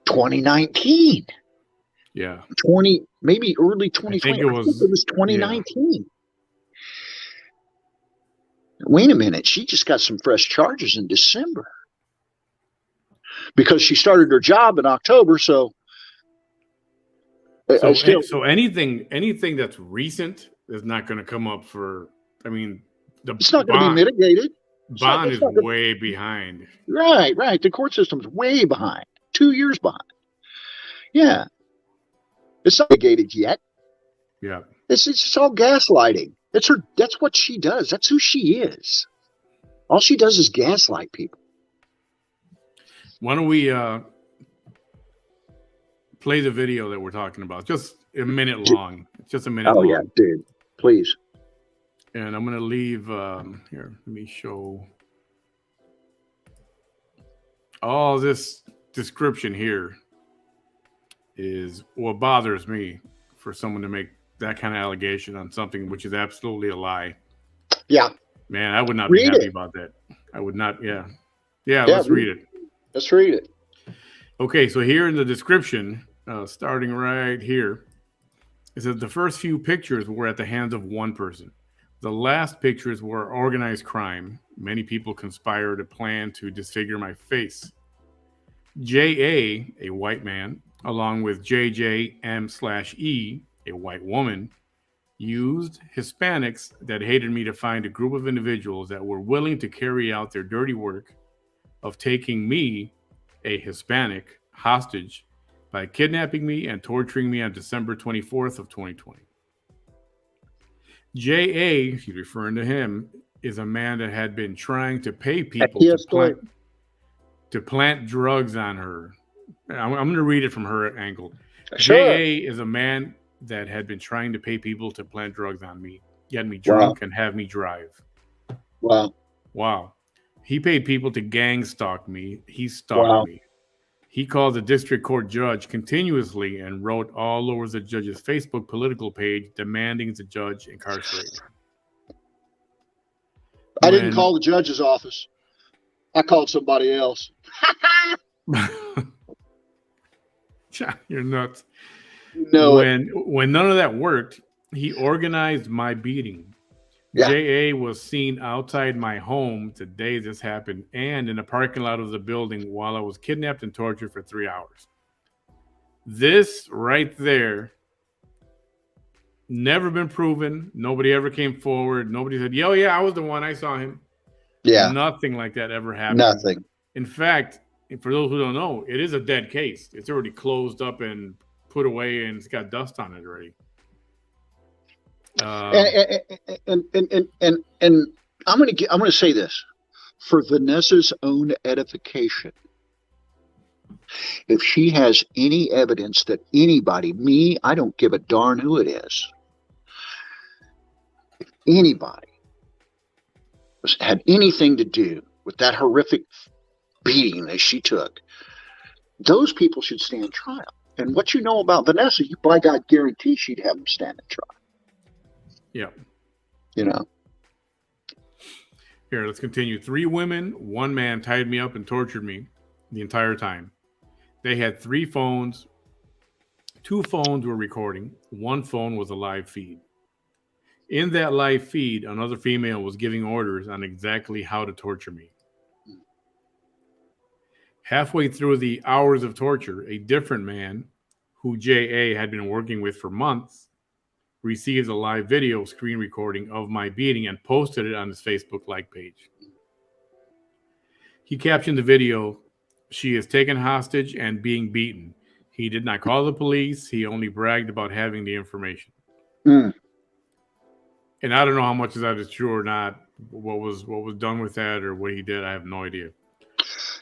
2019. Yeah. Maybe early 2020. I think it was 2019. Yeah. Wait a minute. She just got some fresh charges in December because she started her job in October. So anything that's recent is not going to come up for. I mean, it's not going to be mitigated. Bond is way behind. Right. The court system's way behind. 2 years behind. Yeah. It's not mitigated yet. Yeah. It's all gaslighting. That's what she does. That's who she is. All she does is gaslight people. Why don't we play the video that we're talking about? Just a minute long. It's just a minute long. Oh, yeah, dude. Please. And I'm going to leave here. Let me show all this description here is what bothers me for someone to make that kind of allegation on something which is absolutely a lie. Yeah. Man, I would not be happy about that. I would not. Yeah. Let's read it. Let's read it. Okay. So here in the description, starting right here, it says the first few pictures were at the hands of one person. The last pictures were organized crime. Many people conspired to plan to disfigure my face. J.A., a white man, along with JJM/E, a white woman, used Hispanics that hated me to find a group of individuals that were willing to carry out their dirty work of taking me, a Hispanic, hostage by kidnapping me and torturing me on December 24th of 2020. J.A., she's referring to him, is a man that had been trying to pay people to plant drugs on her. I'm going to read it from her angle. Sure. J.A. is a man that had been trying to pay people to plant drugs on me, get me drunk, and have me drive. Wow. He paid people to gang stalk me. He stalked me. He called the district court judge continuously and wrote all over the judge's Facebook political page demanding the judge incarcerated. I didn't call the judge's office. I called somebody else. You're nuts. No. When none of that worked, he organized my beating. Yeah. J.A. was seen outside my home the day this happened and in the parking lot of the building while I was kidnapped and tortured for 3 hours. This right there, never been proven. Nobody ever came forward. Nobody said, "Yo, yeah, I was the one. I saw him." Yeah. Nothing like that ever happened. Nothing. In fact, for those who don't know, it is a dead case. It's already closed up and put away, and it's got dust on it already. And I'm gonna say this for Vanessa's own edification. If she has any evidence that anybody, I don't give a darn who it is, if anybody had anything to do with that horrific beating that she took, those people should stand trial. And what you know about Vanessa, you by God guarantee she'd have them stand at trial. Yeah. You know. Here, let's continue. 3 women, 1 man tied me up and tortured me the entire time. They had 3 phones. 2 phones were recording. 1 phone was a live feed. In that live feed, another female was giving orders on exactly how to torture me. Halfway through the hours of torture, a different man, who J.A. had been working with for months, received a live video screen recording of my beating and posted it on his Facebook like page. He captioned the video, "She is taken hostage and being beaten. He did not call the police. He only bragged about having the information." And I don't know how much of that is true or not. what was done with that or what he did, I have no idea.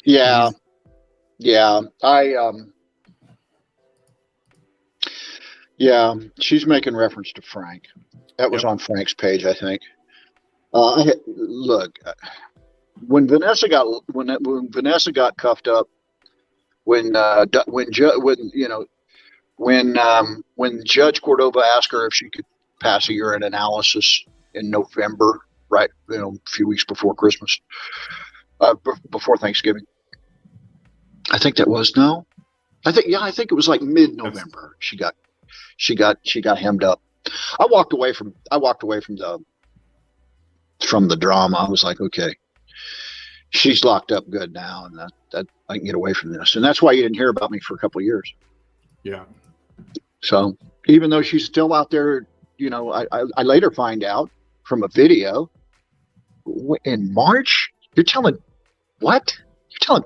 Yeah, yeah. Yeah, she's making reference to Frank. That was on Frank's page, I think. Look, when Vanessa got cuffed up, when Judge Cordova asked her if she could pass a urine analysis in November, right? A few weeks before Christmas, before Thanksgiving. I think that was no. I think it was like mid-November. She got hemmed up. I walked away from the drama. I was like, okay, she's locked up good now, and that I can get away from this. And that's why you didn't hear about me for a couple of years. Yeah. So even though she's still out there, I later find out from a video in March. You're telling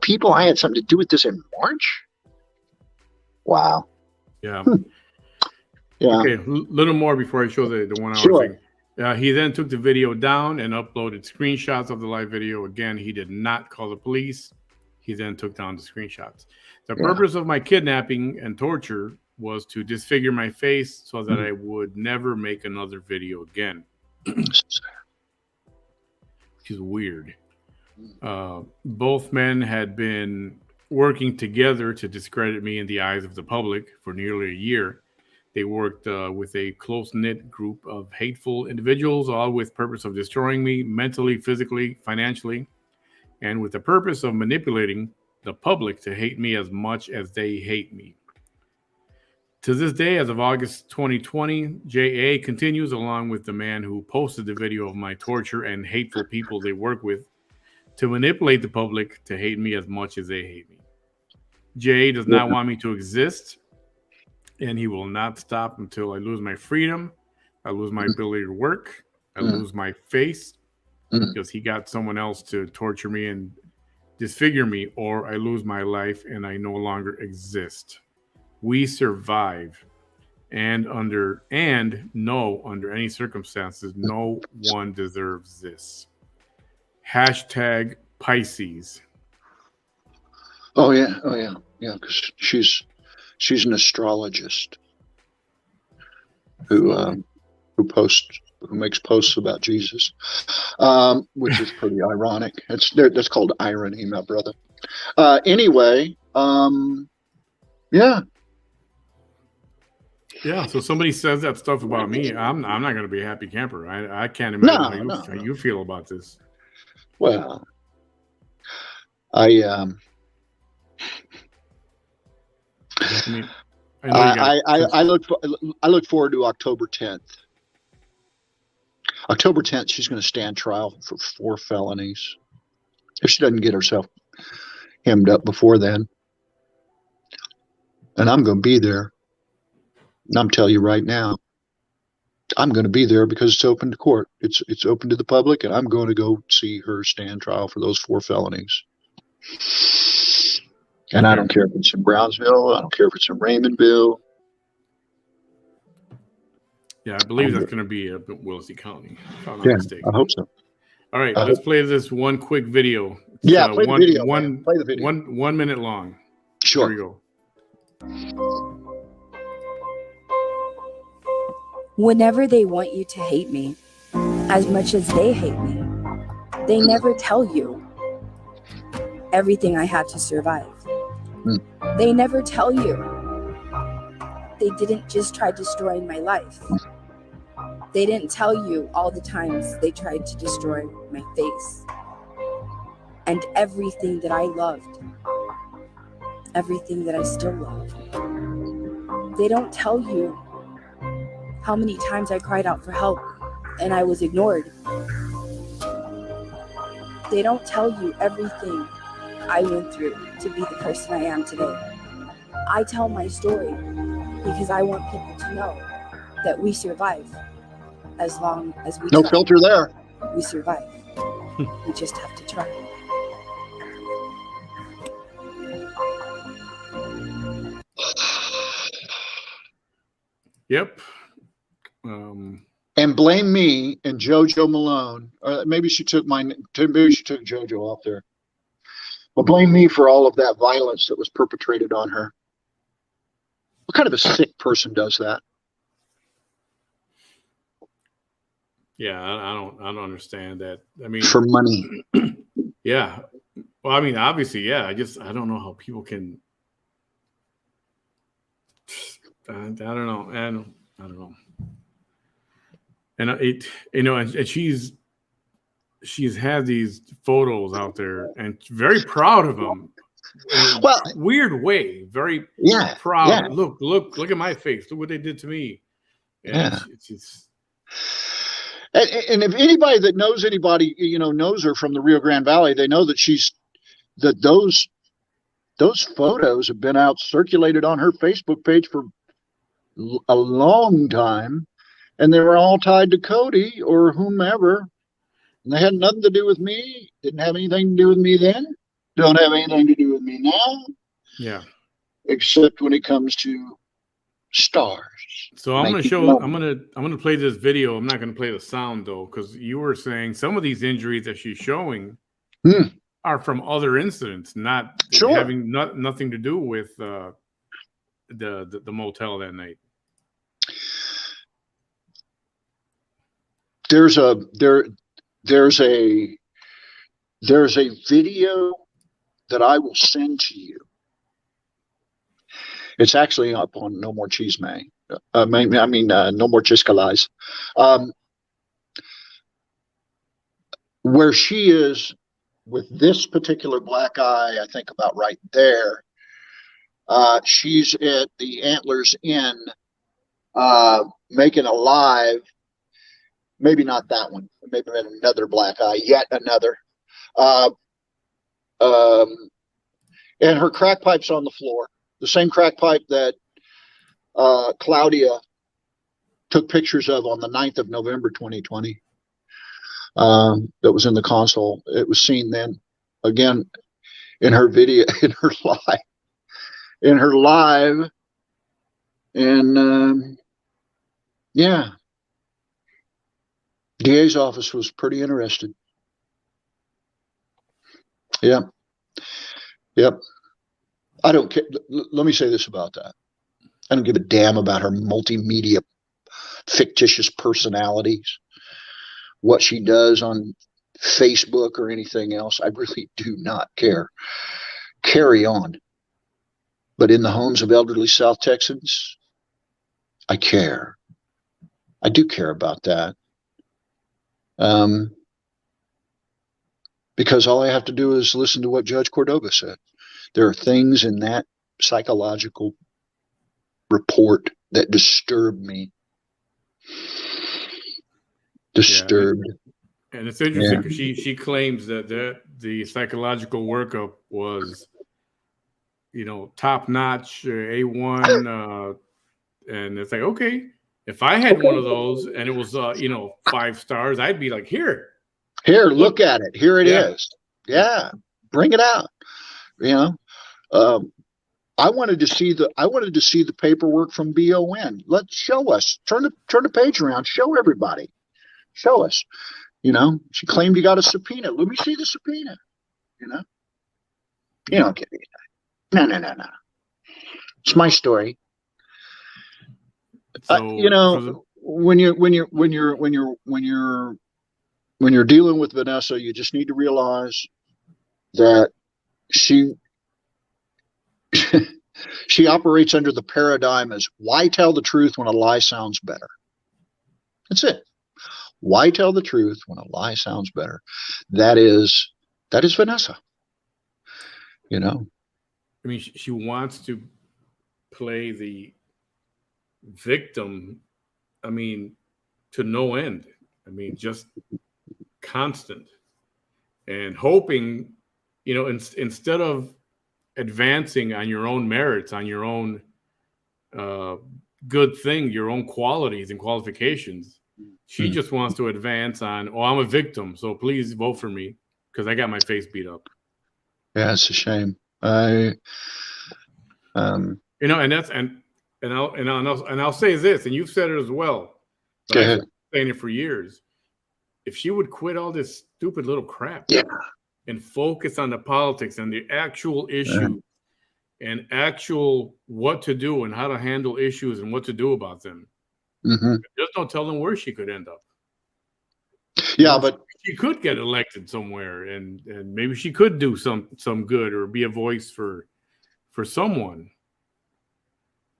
people I had something to do with this in March? Wow. Yeah. Yeah. Okay, a little more before I show the 1 hour Sure. thing. He then took the video down and uploaded screenshots of the live video. Again, he did not call the police. He then took down the screenshots. The purpose of my kidnapping and torture was to disfigure my face so that I would never make another video again. Which is weird. Both men had been working together to discredit me in the eyes of the public for nearly a year. They worked with a close-knit group of hateful individuals, all with purpose of destroying me mentally, physically, financially, and with the purpose of manipulating the public to hate me as much as they hate me. To this day, as of August 2020, JA continues, along with the man who posted the video of my torture and hateful people they work with, to manipulate the public to hate me as much as they hate me. JA does not want me to exist, and he will not stop until I lose my freedom, I lose my ability to work, I lose my face, because he got someone else to torture me and disfigure me, or I lose my life and I no longer exist. We survive, and under any circumstances, no one deserves this. Hashtag Pisces. Oh yeah. Because she's an astrologist who makes posts about Jesus, which is pretty ironic. That's called irony, my brother. Anyway, yeah. Yeah, so somebody says that stuff about me. I'm not going to be a happy camper. I can't imagine how you feel about this. Well, I look forward to October 10th. October 10th, she's going to stand trial for 4 felonies. If she doesn't get herself hemmed up before then, and I'm going to be there. And I'm telling you right now, I'm going to be there because it's open to court. It's open to the public, and I'm going to go see her stand trial for those 4 felonies. And I don't care if it's in Brownsville. I don't care if it's in Raymondville. Yeah, I believe that's going to be up in Willisey County, if I'm not Yeah, mistaken. I hope so. All right, let's play this one quick video. It's, play the video. Play the video. 1 minute long. Sure. Here we go. Whenever they want you to hate me as much as they hate me, they never tell you everything I had to survive. They never tell you they didn't just try destroying my life. They didn't tell you all the times they tried to destroy my face and everything that I loved, everything that I still love. They don't tell you how many times I cried out for help and I was ignored. They don't tell you everything I went through to be the person I am today. I tell my story because I want people to know that we survive as long as we No try. filter there. We survive. We just have to try. Yep. and blame me and JoJo Malone, or maybe she took JoJo off there. But blame me for all of that violence that was perpetrated on her. What kind of a sick person does that? Yeah, I don't understand that. I mean, for money. Yeah. Well, I mean, obviously, yeah. I don't know how people can. I don't know. I don't know. And and she's had these photos out there and very proud of them. Well, weird way, very proud. Yeah. Look at my face. Look what they did to me. And and if anybody that knows anybody, knows her from the Rio Grande Valley, they know that those photos have been out circulated on her Facebook page for a long time, and they were all tied to Cody or whomever, and they had nothing to do with me. Didn't have anything to do with me then. Don't have anything to do with me now. Yeah. Except when it comes to stars. So I'm going to show. I'm going to play this video. I'm not going to play the sound though, because you were saying some of these injuries that she's showing are from other incidents, not having nothing to do with the motel that night. There's a video that I will send to you. It's actually up on No More Cheese May. No More Chiscalais. Where she is with this particular black eye, I think about right there. She's at the Antlers Inn, making a live. Maybe not that one. Maybe another black eye. Yet another. And her crack pipe's on the floor. The same crack pipe that Claudia took pictures of on the 9th of November, 2020. That was in the console. It was seen then again in her video, in her live. And yeah. DA's office was pretty interested. Yeah. Yep. I don't care. Let me say this about that. I don't give a damn about her multimedia fictitious personalities, what she does on Facebook or anything else. I really do not care. Carry on. But in the homes of elderly South Texans, I care. I do care about that. Because all I have to do is listen to what Judge Cordova said. There are things in that psychological report that disturb me. Disturbed. Yeah. And it's interesting because she claims that the psychological workup was, top notch, A1, and it's like, okay, if I had one of those and it was 5 stars, I'd be like, here, look at it. Here it is. Yeah, bring it out. I wanted to see the paperwork from BON. Let's show us. Turn the page around. Show everybody. Show us. She claimed you got a subpoena. Let me see the subpoena. You don't get me. No. It's my story. So, when you're dealing with Vanessa, you just need to realize that she operates under the paradigm as why tell the truth when a lie sounds better. That's it. Why tell the truth when a lie sounds better? That is Vanessa. I mean, she wants to play the victim. I mean, to no end. I mean, just constant and hoping, instead of advancing on your own merits, on your own good thing, your own qualities and qualifications. She just wants to advance on, I'm a victim, so please vote for me because I got my face beat up. Yeah, it's a shame. And I'll say this, and you've said it as well. Go ahead. saying it for years. If she would quit all this stupid little crap, Yeah. and focus on the politics and the actual issue and actual what to do and how to handle issues and what to do about them. Just don't tell them where she could end up. Yeah, but she could get elected somewhere, and maybe she could do some good or be a voice for someone.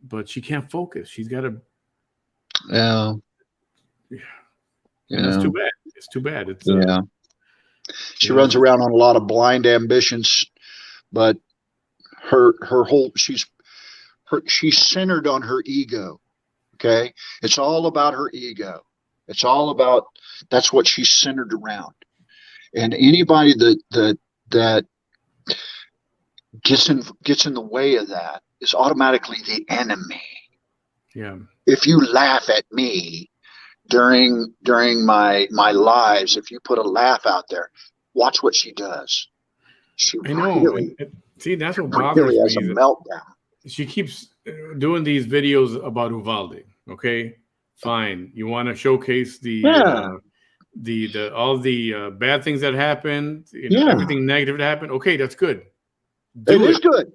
But she can't focus. She's got to. Yeah. That's too bad. It's too bad. It's She runs around on a lot of blind ambitions, but her whole she's centered on her ego. Okay, it's all about her ego. It's all about that's what she's centered around. And anybody that gets in the way of that is automatically the enemy. Yeah. If you laugh at me during my lives, if you put a laugh out there, watch what she does. She really, see, that's what bothers really has me. A meltdown. She keeps doing these videos about Uvalde. Okay, fine. You want to showcase the all the bad things that happened, everything negative that happened. Okay, that's good. It is good.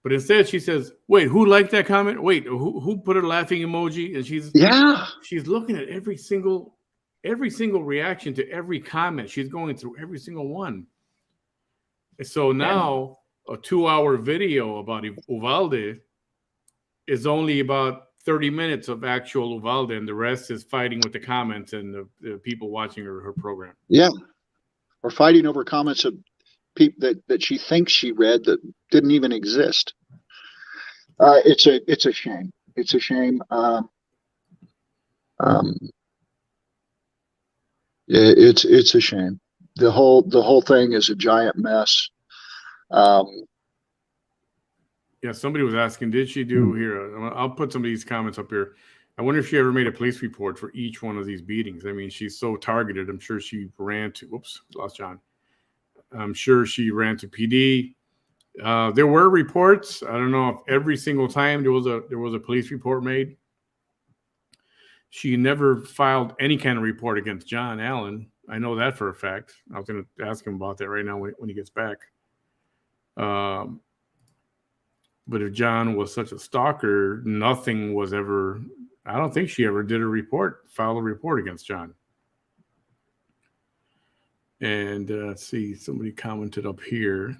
But instead, she says, "Wait, who liked that comment? Wait, who put a laughing emoji?" And she's looking at every single reaction to every comment. She's going through every single one. So now a 2-hour video about Uvalde is only about 30 minutes of actual Uvalde, and the rest is fighting with the comments and the people watching her program. Yeah, or fighting over comments of people that she thinks she read that didn't even exist. It's a shame. It's a shame. It's a shame. The whole thing is a giant mess. Yeah, somebody was asking, did she do here? I'll put some of these comments up here. I wonder if she ever made a police report for each one of these beatings. I mean, she's so targeted. I'm sure she ran to. Whoops, lost John. I'm sure she ran to PD. There were reports. I don't know if every single time there was a police report made. She never filed any kind of report against John Allen. I know that for a fact. I was going to ask him about that right now when he gets back. But if John was such a stalker, nothing was ever. I don't think she ever did filed a report against John. And let's see, somebody commented up here.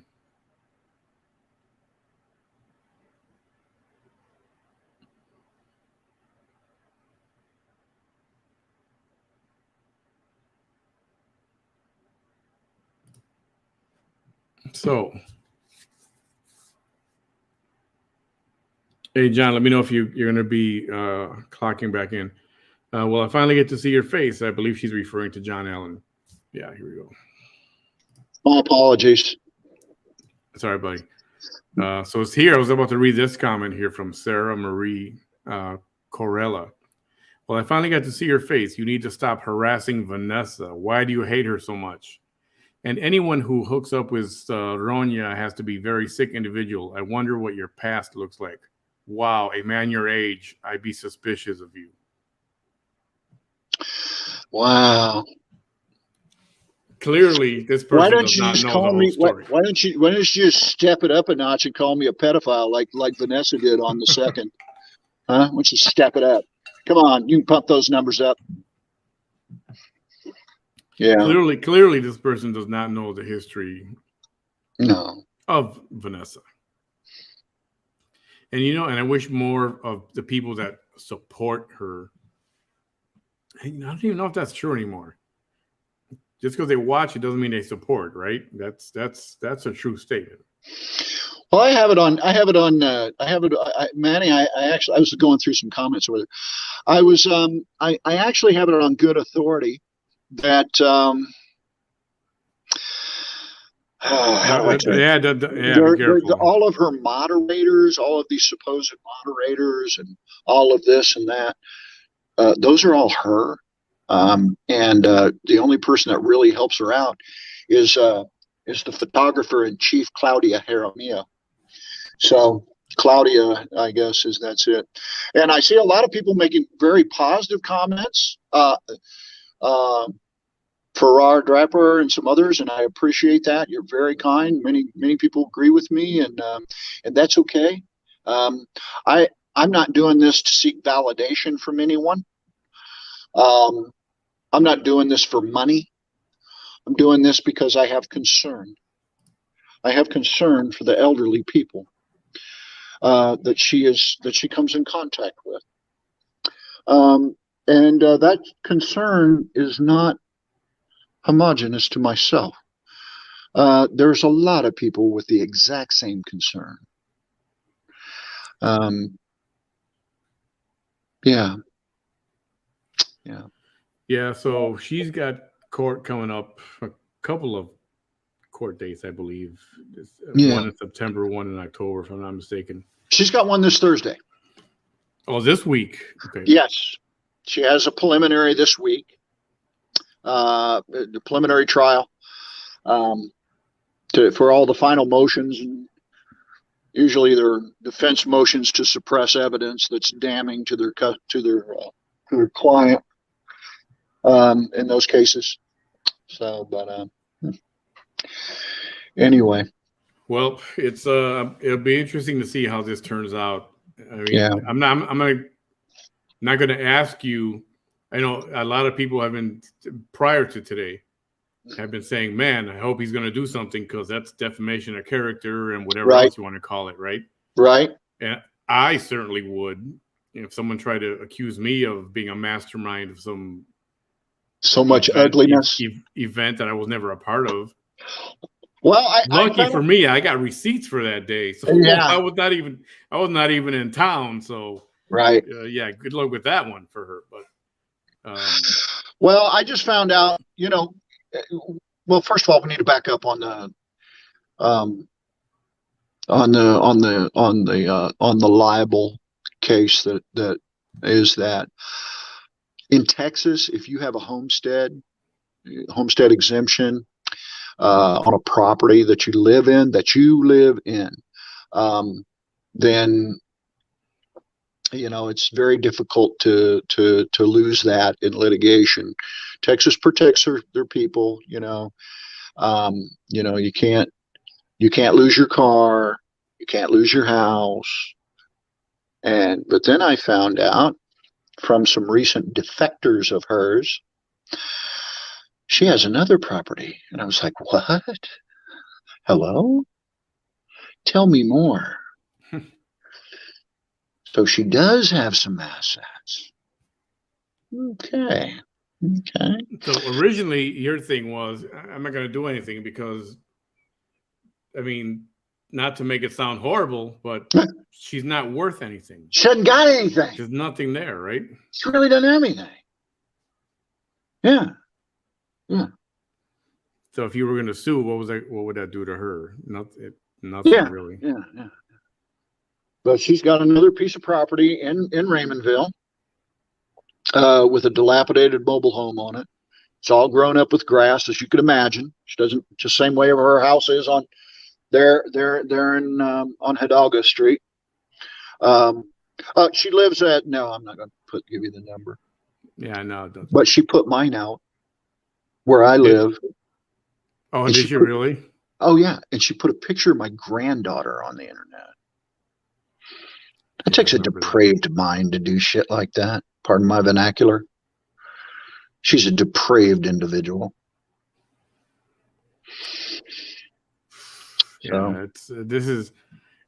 So, hey, John, let me know if you're going to be clocking back in. Well, I finally get to see your face. I believe she's referring to John Allen. Yeah, here we go. My apologies. Sorry, buddy. So it's here. I was about to read this comment here from Sarah Marie Corella. Well, I finally got to see your face. You need to stop harassing Vanessa. Why do you hate her so much? And anyone who hooks up with Ronya has to be a very sick individual. I wonder what your past looks like. Wow, a man your age, I'd be suspicious of you. Wow. Clearly, this person does not know the whole story. Why don't you just step it up a notch and call me a pedophile like Vanessa did on the second? Huh? Why don't you step it up? Come on, you can pump those numbers up. Yeah. Clearly, this person does not know the history of Vanessa. And and I wish more of the people that support her. I don't even know if that's true anymore. Just because they watch it doesn't mean they support, right? That's a true statement. Well, I have it on. Manny, I was going through some comments with her. I actually have it on good authority that all of her moderators, all of these supposed moderators, and all of this and that, those are all her. And the only person that really helps her out is the photographer in chief, Claudia Jaramillo. So Claudia, I guess, that's it. And I see a lot of people making very positive comments Farrar Draper and some others, and I appreciate that. You're very kind. Many people agree with me, and that's okay. I'm not doing this to seek validation from anyone. I'm not doing this for money. I'm doing this because I have concern. I have concern for the elderly people that she comes in contact with, and that concern is not homogenous to myself. There's a lot of people with the exact same concern. Yeah. So she's got court coming up, a couple of court dates, I believe. One in September, one in October, if I'm not mistaken. She's got one this Thursday. Oh, this week? Okay. Yes. She has a preliminary this week. The preliminary trial for all the final motions. And usually they're defense motions to suppress evidence that's damning to their client in those cases. So, but anyway. Well, it's it'll be interesting to see how this turns out. I mean, I'm not going to ask you. I know a lot of people have been, prior to today, have been saying, man, I hope he's going to do something because that's defamation of character and whatever else you want to call it, right? Right. And I certainly would, if someone tried to accuse me of being a mastermind of so much ugliness event that I was never a part of. Well, lucky for me, I got receipts for that day, so I was not even in town. So right, good luck with that one for her. But well, I just found out, well, first of all, we need to back up on the libel case that is that in Texas, if you have a homestead exemption on a property that you live in, then it's very difficult to lose that in litigation. Texas protects their people. You can't lose your car, you can't lose your house. But then I found out from some recent defectors of hers, she has another property, and I was like, what? Hello? Tell me more. So she does have some assets. Okay. So originally your thing was, I'm not going to do anything because, I mean, not to make it sound horrible, but she's not worth anything. She hasn't got anything. There's nothing there, right? She really doesn't have anything. Yeah. So if you were going to sue, what would that do to her? Nothing really. Yeah. But she's got another piece of property in Raymondville with a dilapidated mobile home on it. It's all grown up with grass, as you could imagine. She doesn't, just the same way her house is on there in on Hidalgo Street. She lives at, no, I'm not going to give you the number. Yeah, no, it doesn't. But she put mine out where I live. Oh, did you really? Oh yeah, and she put a picture of my granddaughter on the internet. It takes a depraved mind to do shit like that. Pardon my vernacular. She's a depraved individual. Yeah, this is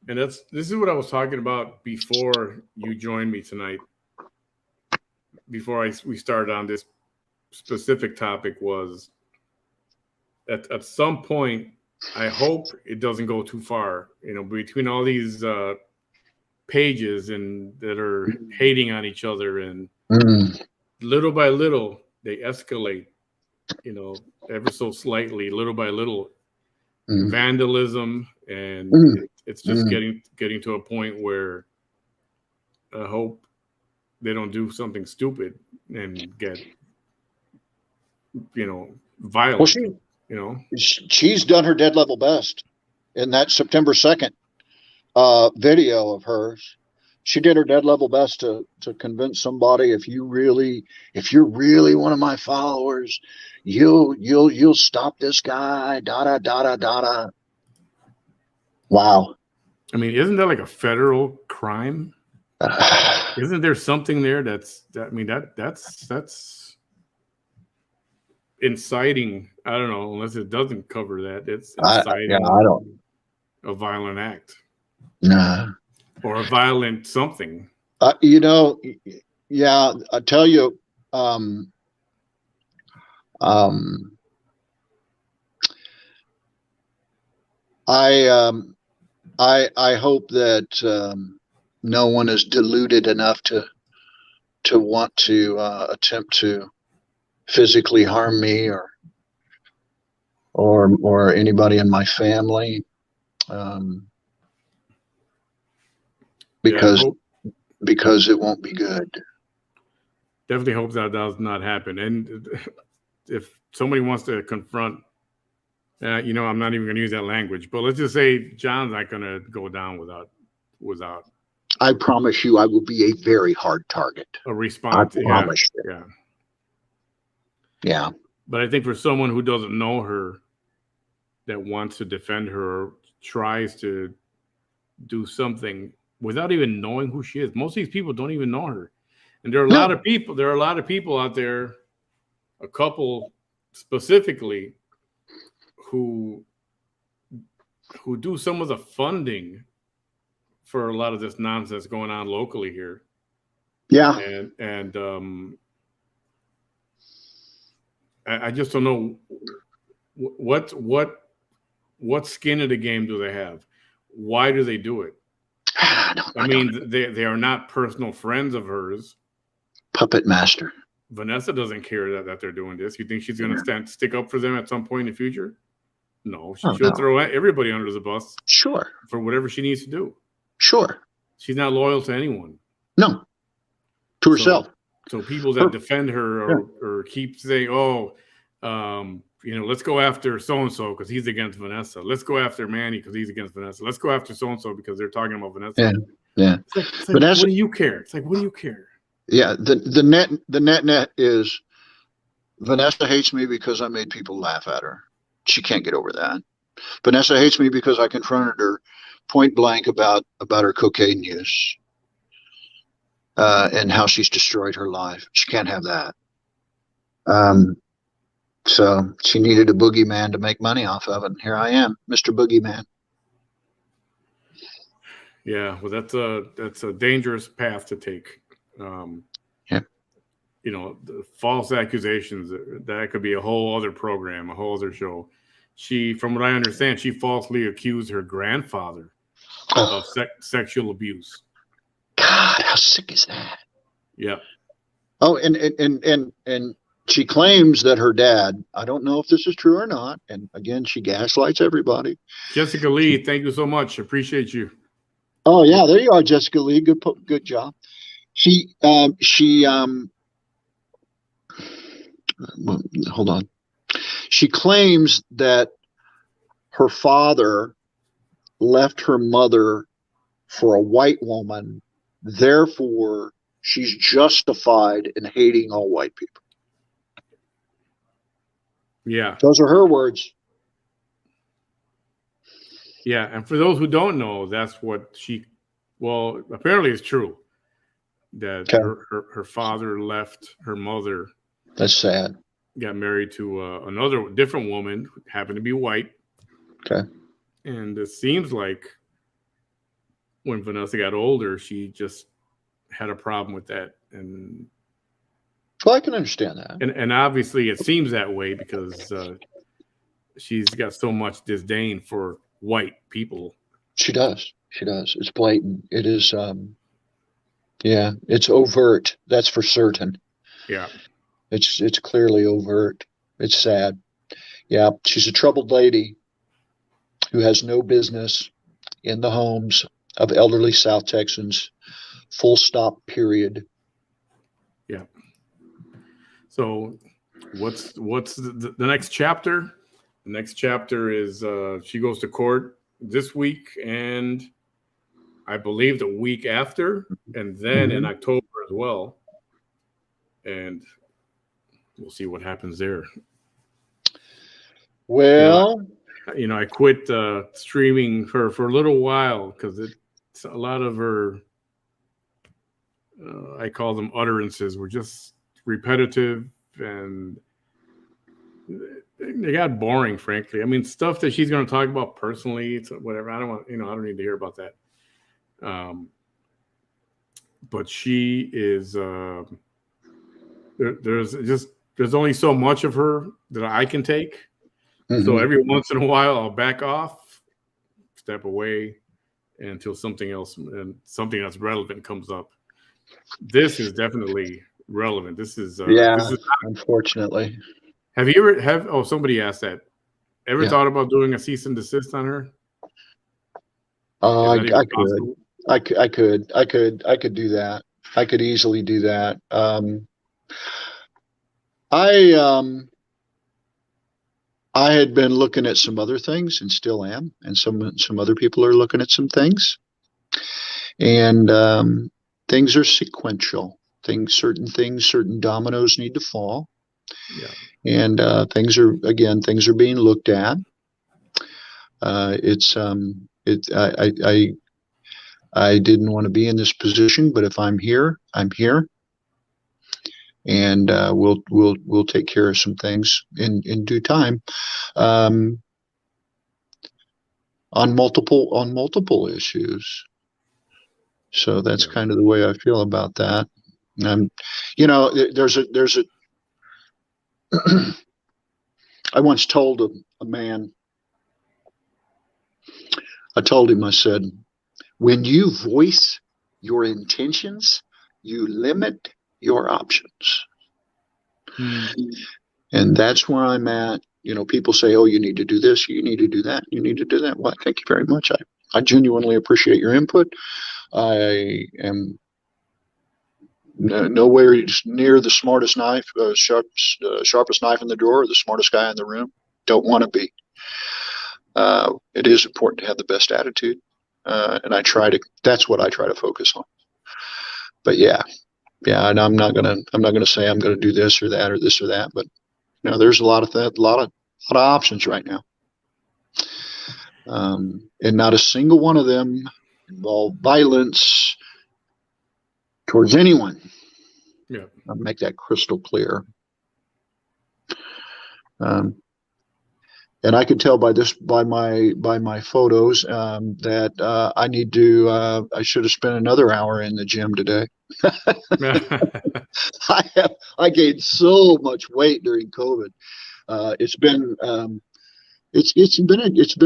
what I was talking about before you joined me tonight. Before we started on this specific topic, was at some point, I hope it doesn't go too far. Between all these pages and that are hating on each other, and little by little they escalate, ever so slightly, little by little, vandalism, and it's just getting to a point where I hope they don't do something stupid and get violent. Well, she's done her dead level best in that September 2nd video of hers. She did her dead level best to convince somebody, if you're really one of my followers, you'll stop this guy. Da da da da da da. Wow. I mean, isn't that like a federal crime? Isn't there something there that's inciting? I don't know, unless it doesn't cover that. It's inciting I don't. a violent act. Nah. Or a violent something. Yeah, I tell you, I hope that no one is deluded enough to want to attempt to physically harm me or anybody in my family, because it won't be good. Definitely hope that does not happen. And if somebody wants to confront, I'm not even going to use that language, but let's just say John's not going to go down without. I promise you, I will be a very hard target. A response. I promise you. Yeah. Yeah. But I think for someone who doesn't know her, that wants to defend her, or tries to do something without even knowing who she is. Most of these people don't even know her. And there are a lot of people out there, a couple specifically, who do some of the funding for a lot of this nonsense going on locally here. Yeah. And I just don't know what skin in the game do they have? Why do they do it? I mean, they are not personal friends of hers. Puppet master. Vanessa doesn't care that they're doing this. You think she's going to stick up for them at some point in the future? No, she'll throw everybody under the bus. Sure. For whatever she needs to do. Sure. She's not loyal to anyone. No. To herself. So people that defend her or keep saying, let's go after so-and-so because he's against Vanessa. Let's go after Manny because he's against Vanessa. Let's go after so-and-so because they're talking about Vanessa. Yeah. It's like, Vanessa, what do you care? It's like, what do you care? Yeah. The net is Vanessa hates me because I made people laugh at her. She can't get over that. Vanessa hates me because I confronted her point blank about her cocaine use and how she's destroyed her life. She can't have that. So she needed a boogeyman to make money off of it. And here I am, Mr. Boogeyman. Yeah, well, that's a dangerous path to take. The false accusations, that could be a whole other program, a whole other show. From what I understand, she falsely accused her grandfather of sexual abuse. God, how sick is that? Yeah. Oh, and she claims that her dad, I don't know if this is true or not. And again, she gaslights everybody. Jessica Lee, thank you so much. Appreciate you. Oh yeah, there you are, Jessica Lee. Good job. Hold on. She claims that her father left her mother for a white woman. Therefore, she's justified in hating all white people. Yeah. Those are her words. Yeah. And for those who don't know, that's what apparently it's true that her father left her mother. That's sad. Got married to different woman who happened to be white. Okay. And it seems like when Vanessa got older, she just had a problem with that. And well, I can understand that. And obviously it seems that way because she's got so much disdain for white people. She does. It's blatant. It is. It's overt. That's for certain. Yeah. It's clearly overt. It's sad. Yeah. She's a troubled lady who has no business in the homes of elderly South Texans. Full stop, period. Yeah. So what's the next chapter? The next chapter is she goes to court this week, and I believe the week after, and then in October as well. And we'll see what happens there. Well, I quit streaming her for a little while because it's a lot of her. I call them utterances were just repetitive and they got boring, frankly. I mean, stuff that she's going to talk about personally, whatever. I don't want, I don't need to hear about that. But she is. There's only so much of her that I can take. So every once in a while, I'll back off, step away, until something else and something that's relevant comes up. This is definitely relevant. This is unfortunately. Have you ever Oh, somebody asked that. Ever thought about doing a cease and desist on her? I could do that. I could easily do that. I had been looking at some other things and still am, and some other people are looking at some things, and things are sequential. Certain dominoes need to fall, and things are being looked at. I didn't want to be in this position, but if I'm here, I'm here. And we'll take care of some things in due time, on multiple issues. So that's kind of the way I feel about that. There's a I once told a man. I told him, I said, when you voice your intentions, you limit your options. And that's where I'm at. People say, oh, you need to do this, you need to do that, you need to do that. Well, thank you very much. I genuinely appreciate your input. I am nowhere near the smartest knife, sharpest knife in the drawer, or the smartest guy in the room. Don't want to be. It is important to have the best attitude, and that's what I try to focus on. But yeah, and I'm not gonna say I'm gonna do this or that or this or that, but there's a lot of options right now, and not a single one of them involve violence towards anyone. Yeah, I'll make that crystal clear. And I could tell by my photos that I should have spent another hour in the gym today. I gained so much weight during COVID. It's been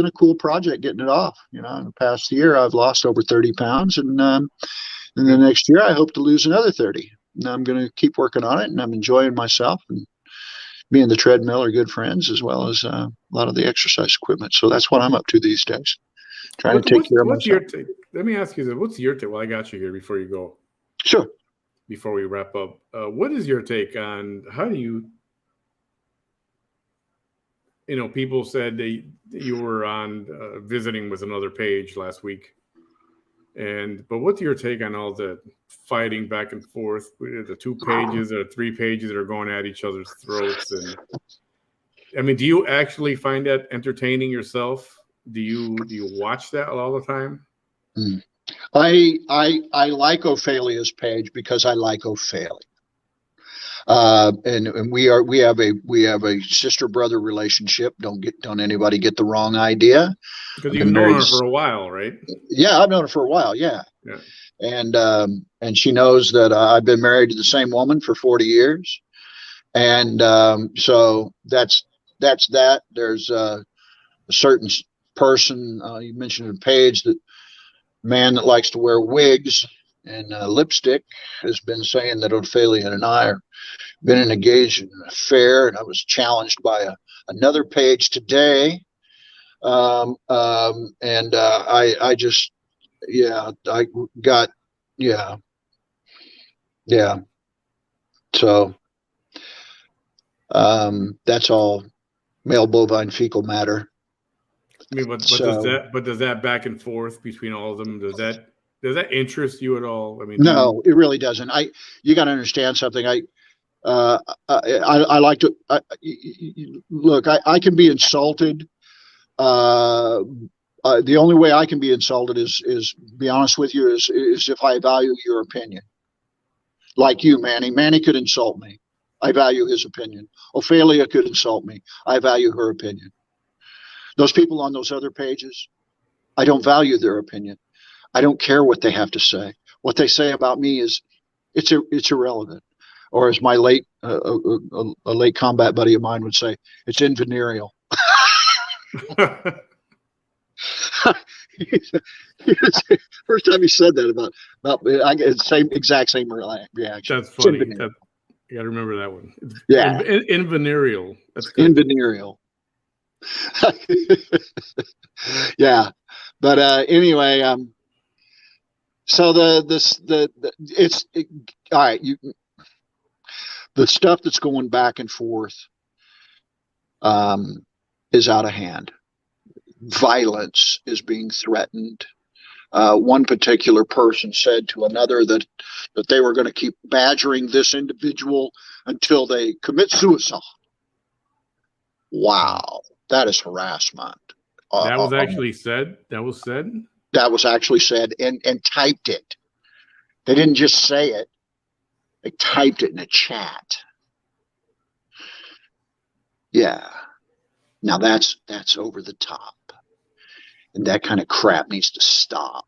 a cool project getting it off. In the past year, I've lost over 30 pounds, and in the next year, I hope to lose another 30. And I'm going to keep working on it, and I'm enjoying myself. And me and the treadmill are good friends, as well as a lot of the exercise equipment. So that's what I'm up to these days. Trying to take care of myself. Let me ask you this. What's your take? Well, I got you here before you go. Sure. Before we wrap up, what is your take on how do you, people said you were on visiting with another page last week. But what's your take on all the fighting back and forth, the 2 pages or 3 pages that are going at each other's throats? And I mean, do you actually find that entertaining yourself? Do you watch that all the time? I like Ophelia's page because I like Ophelia. And we have a sister brother relationship. Don't anybody get the wrong idea. Because you've known her for a while, right? Yeah, I've known her for a while. Yeah. And she knows that I've been married to the same woman for 40 years. And so that's that. There's a certain person, you mentioned a page, that man that likes to wear wigs and lipstick has been saying that Ophelia and I are been engaged in an affair, and I was challenged by another page today. I just, I got, So, that's all male bovine fecal matter. I mean, but does that back and forth between all of them, does that Does that interest you at all? I mean, No, it really doesn't. You got to understand something. I like to look. I can be insulted. The only way I can be insulted is be honest with you is if I value your opinion. Like you, Manny. Manny could insult me. I value his opinion. Ophelia could insult me. I value her opinion. Those people on those other pages, I don't value their opinion. I don't care what they have to say. What they say about me it's irrelevant. Or as my late a late combat buddy of mine would say, it's invenereal. First time he said that about I get the exact same reaction. That's funny. You got to remember that one. Yeah, invenereal. That's good. Invenereal. Yeah, but anyway, so it's all right. The stuff that's going back and forth is out of hand. Violence is being threatened. One particular person said to another that they were going to keep badgering this individual until they commit suicide. Wow, that is harassment. That was actually said. That was said. That was actually said and typed it. They didn't just say it. They typed it in a chat. Yeah. Now that's over the top. And that kind of crap needs to stop.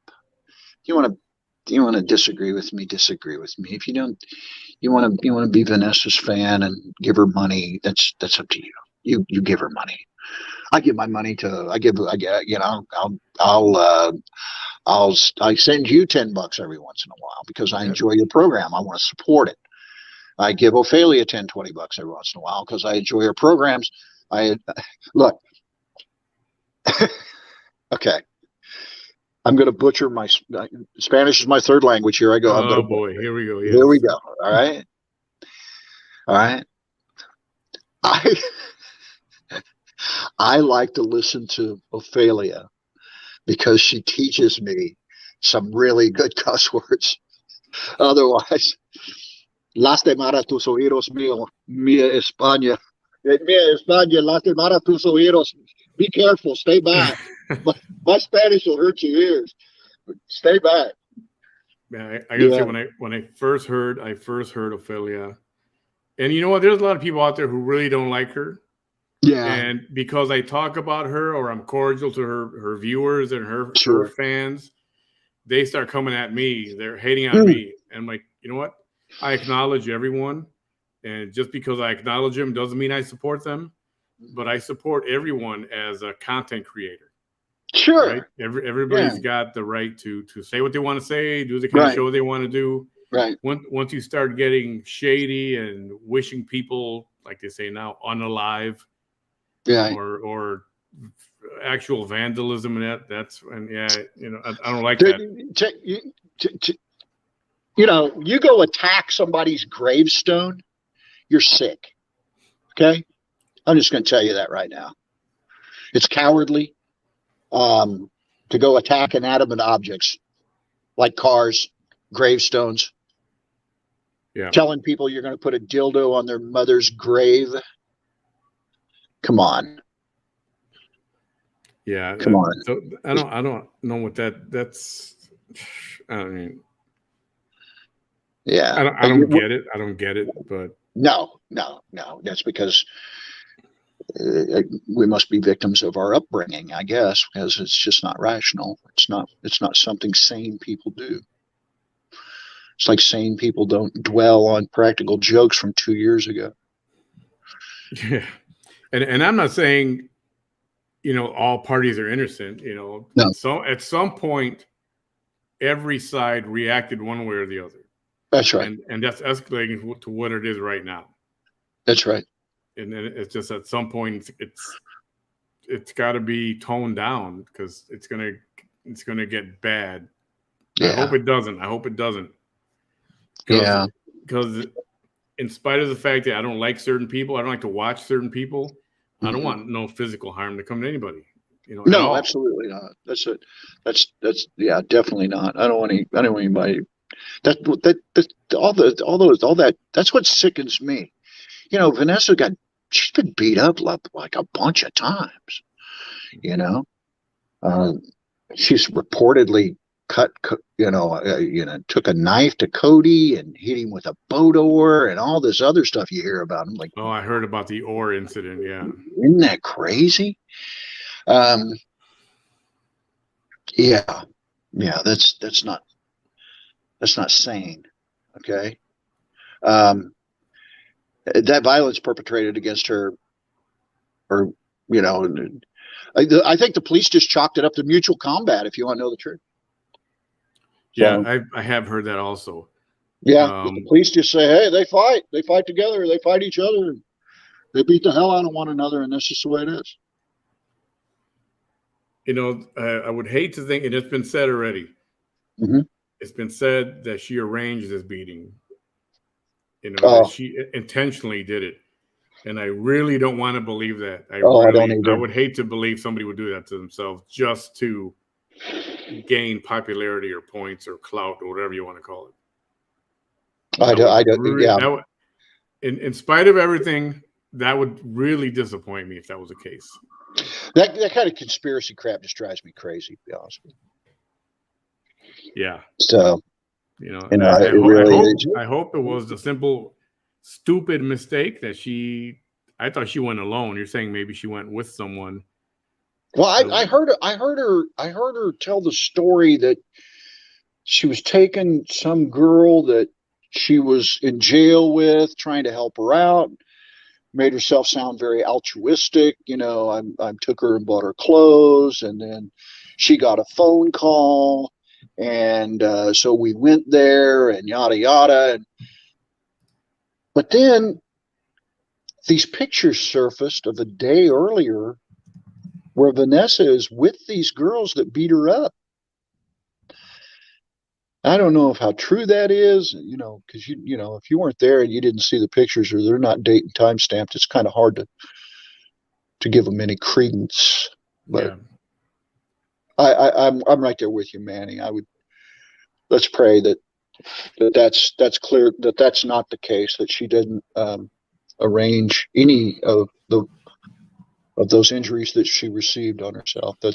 You want to disagree with me? Disagree with me. If you don't, you want to be Vanessa's fan and give her money. That's up to you. You give her money. I give my money to. I send you $10 every once in a while because I enjoy your program. I want to support it. I give Ophelia $10, $20 every once in a while because I enjoy her programs. Look. Okay. I'm going to butcher my Spanish is my third language. Here I go. Oh boy, here we go. Yes. Here we go. All right. I like to listen to Ophelia because she teaches me some really good cuss words. Otherwise, lastimar tus oídos mío, mía España. Mía España, lastimar tus oídos. Be careful. Stay back. My Spanish will hurt your ears. Stay back. Yeah, I gotta say when I first heard Ophelia, and you know what? There's a lot of people out there who really don't like her. Yeah. And because I talk about her or I'm cordial to her viewers and her fans, they start coming at me. They're hating on me. And I'm like, you know what? I acknowledge everyone. And just because I acknowledge them doesn't mean I support them. But I support everyone as a content creator. Sure. Right? Everybody's got the right to say what they want to say, do the kind of show they want to do. Right. Once you start getting shady and wishing people, like they say now, unalive, or actual vandalism, and I don't like that. You go attack somebody's gravestone, you're sick. Okay. I'm just going to tell you that right now. It's cowardly to go attack inanimate objects like cars, gravestones. Yeah. Telling people you're going to put a dildo on their mother's grave. Come on. Yeah. Come on. So I don't know what that's. I mean. Yeah. I don't get it. I don't get it. But no. That's because we must be victims of our upbringing, I guess, because it's just not rational. It's not something sane people do. It's like sane people don't dwell on practical jokes from 2 years ago. Yeah. And I'm not saying, all parties are innocent, No. So at some point, every side reacted one way or the other. That's right. And that's escalating to what it is right now. That's right. And then it's just at some point it's got to be toned down because it's gonna get bad. Yeah. I hope it doesn't. Because in spite of the fact that I don't like certain people, I don't like to watch certain people. I don't want no physical harm to come to anybody. at No, all. absolutely not. That's yeah, definitely not. I don't want anybody all that. That's what sickens me. Vanessa she's been beat up like a bunch of times. You know, uh, she's reportedly took a knife to Cody and hit him with a boat oar and all this other stuff you hear about. I'm like, Oh, I heard about the oar incident. Yeah. isn't that crazy? Yeah, that's not sane. Okay. That violence perpetrated against her, or I think the police just chalked it up to mutual combat. If you want to know the truth. So, Yeah, I have heard that also. Yeah, the police just say, hey, they fight together, they fight each other, they beat the hell out of one another, and that's just the way it is. I would hate to think, and it's been said already. Mm-hmm. It's been said that she arranged this beating. That she intentionally did it, and I really don't want to believe that. I don't either. I would hate to believe somebody would do that to themselves just to gain popularity or points or clout or whatever you want to call it. I don't. Yeah. In spite of everything, that would really disappoint me if that was the case. That kind of conspiracy crap just drives me crazy, to be honest with you. Yeah. So, I hope it was a simple, stupid mistake that I thought she went alone. You're saying maybe she went with someone. Well, I heard her tell the story that she was taking some girl that she was in jail with, trying to help her out. Made herself sound very altruistic. I took her and bought her clothes, and then she got a phone call, and so we went there, and yada yada. But then these pictures surfaced of a day earlier where Vanessa is with these girls that beat her up. I don't know how true that is, because if you weren't there and you didn't see the pictures, or they're not date and time stamped, it's kind of hard to give them any credence. But yeah. I'm right there with you, Manny. Let's pray that's clear, that's not the case, that she didn't arrange any of those injuries that she received on herself. I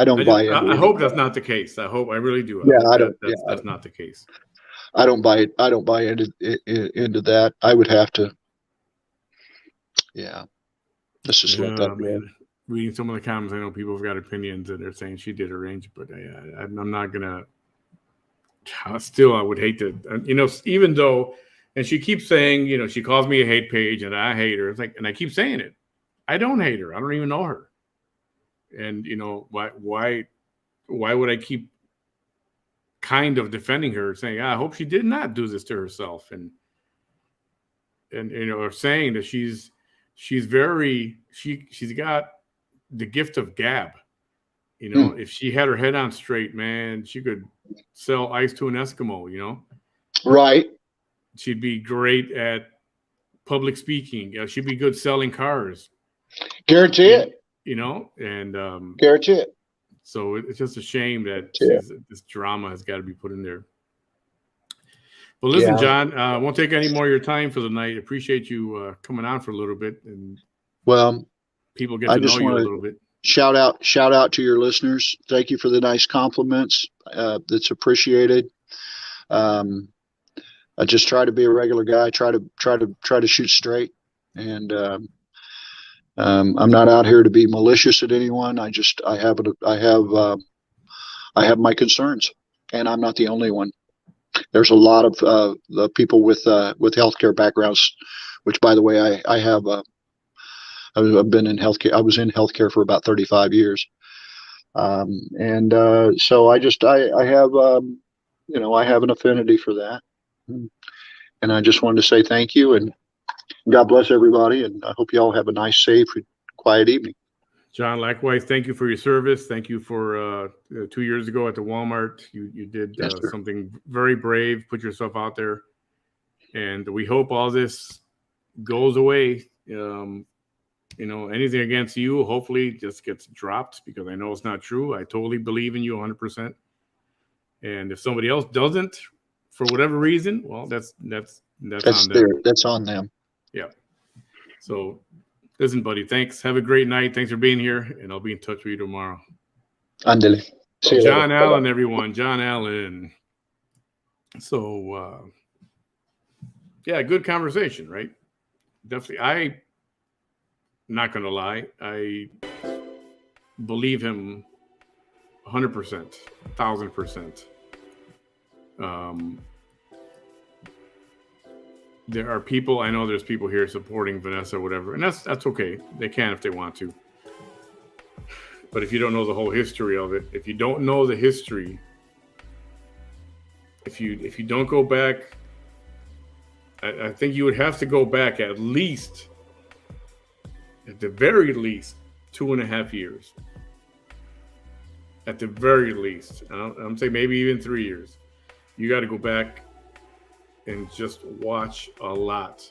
don't buy it. I hope that's not the case. I really do. That's not the case. I don't buy it. I don't buy into that. I would have to. Yeah. Let's just let that go. Reading some of the comments, I know people have got opinions and they're saying she did arrange, but I'm not gonna. Still, I would hate to. Even though, and she keeps saying, she calls me a hate page and I hate her. It's like, and I keep saying it. I don't hate her. I don't even know her. And why would I keep kind of defending her, saying I hope she did not do this to herself, and or saying that she's got the gift of gab. If she had her head on straight, man, she could sell ice to an Eskimo. Right. She'd be great at public speaking. She'd be good selling cars. Guarantee it. Guarantee it. So it's just a shame that this drama has got to be put in there. But listen, John, I won't take any more of your time for the night. Appreciate you coming on for a little bit, and people get to know you a little bit. Shout out to your listeners. Thank you for the nice compliments. That's appreciated. I just try to be a regular guy. Try to shoot straight, and I'm not out here to be malicious at anyone. I have my concerns, and I'm not the only one. There's a lot of people with healthcare backgrounds, which, by the way, I have. I've been in healthcare. I was in healthcare for about 35 years, and so I have I have an affinity for that, and I just wanted to say thank you, and God bless everybody, and I hope you all have a nice, safe, quiet evening. John, likewise, thank you for your service. Thank you for 2 years ago at the Walmart. You did something very brave, put yourself out there, and we hope all this goes away. anything against you, hopefully just gets dropped, because I know it's not true. I totally believe in you 100%. And if somebody else doesn't, for whatever reason, well, that's on them. That's on them. Yeah. So, listen, buddy, thanks. Have a great night. Thanks for being here, and I'll be in touch with you tomorrow. Andale. See you John later. Allen, everyone. John Allen. So, yeah, good conversation, right? Definitely. I'm not going to lie. I believe him 100%, 1,000%. There are people, I know there's people here supporting Vanessa or whatever, and that's okay. They can if they want to. But if you don't know the whole history of it, if you don't know the history, if you don't go back, I think you would have to go back at the very least, 2.5 years. At the very least. I'm saying maybe even 3 years. You got to go back and just watch a lot.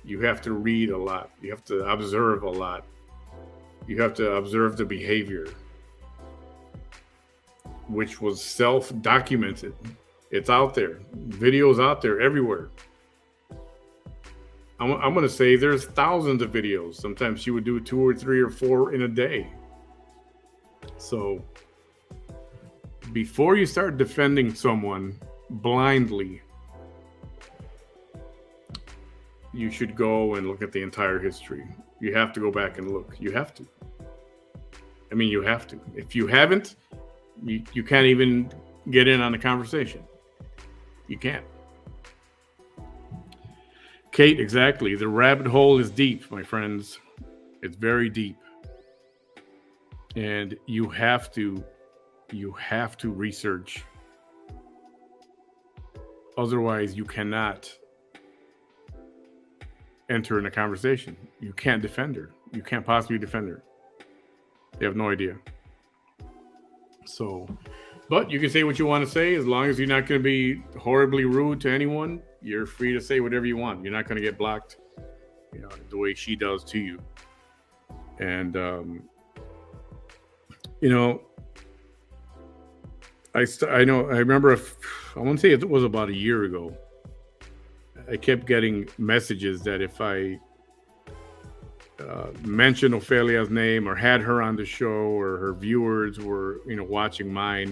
You have to read a lot. You have to observe a lot. You have to observe the behavior, which was self-documented. It's out there. Videos out there everywhere. I'm going to say there's thousands of videos. Sometimes she would do 2 or 3 or 4 in a day. So before you start defending someone blindly, you should go and look at the entire history. You have to go back and look. You have to. I mean, you have to. If you haven't, you can't even get in on the conversation. You can't. Kate, exactly. The rabbit hole is deep, my friends. It's very deep. And you have to research. Otherwise, you cannot enter in a conversation. You can't defend her. You can't possibly defend her. You have no idea. So, but you can say what you want to say as long as you're not going to be horribly rude to anyone. You're free to say whatever you want. You're not going to get blocked, the way she does to you. And, I remember, I want to say it was about a year ago. I kept getting messages that if I mentioned Ophelia's name or had her on the show, or her viewers were, watching my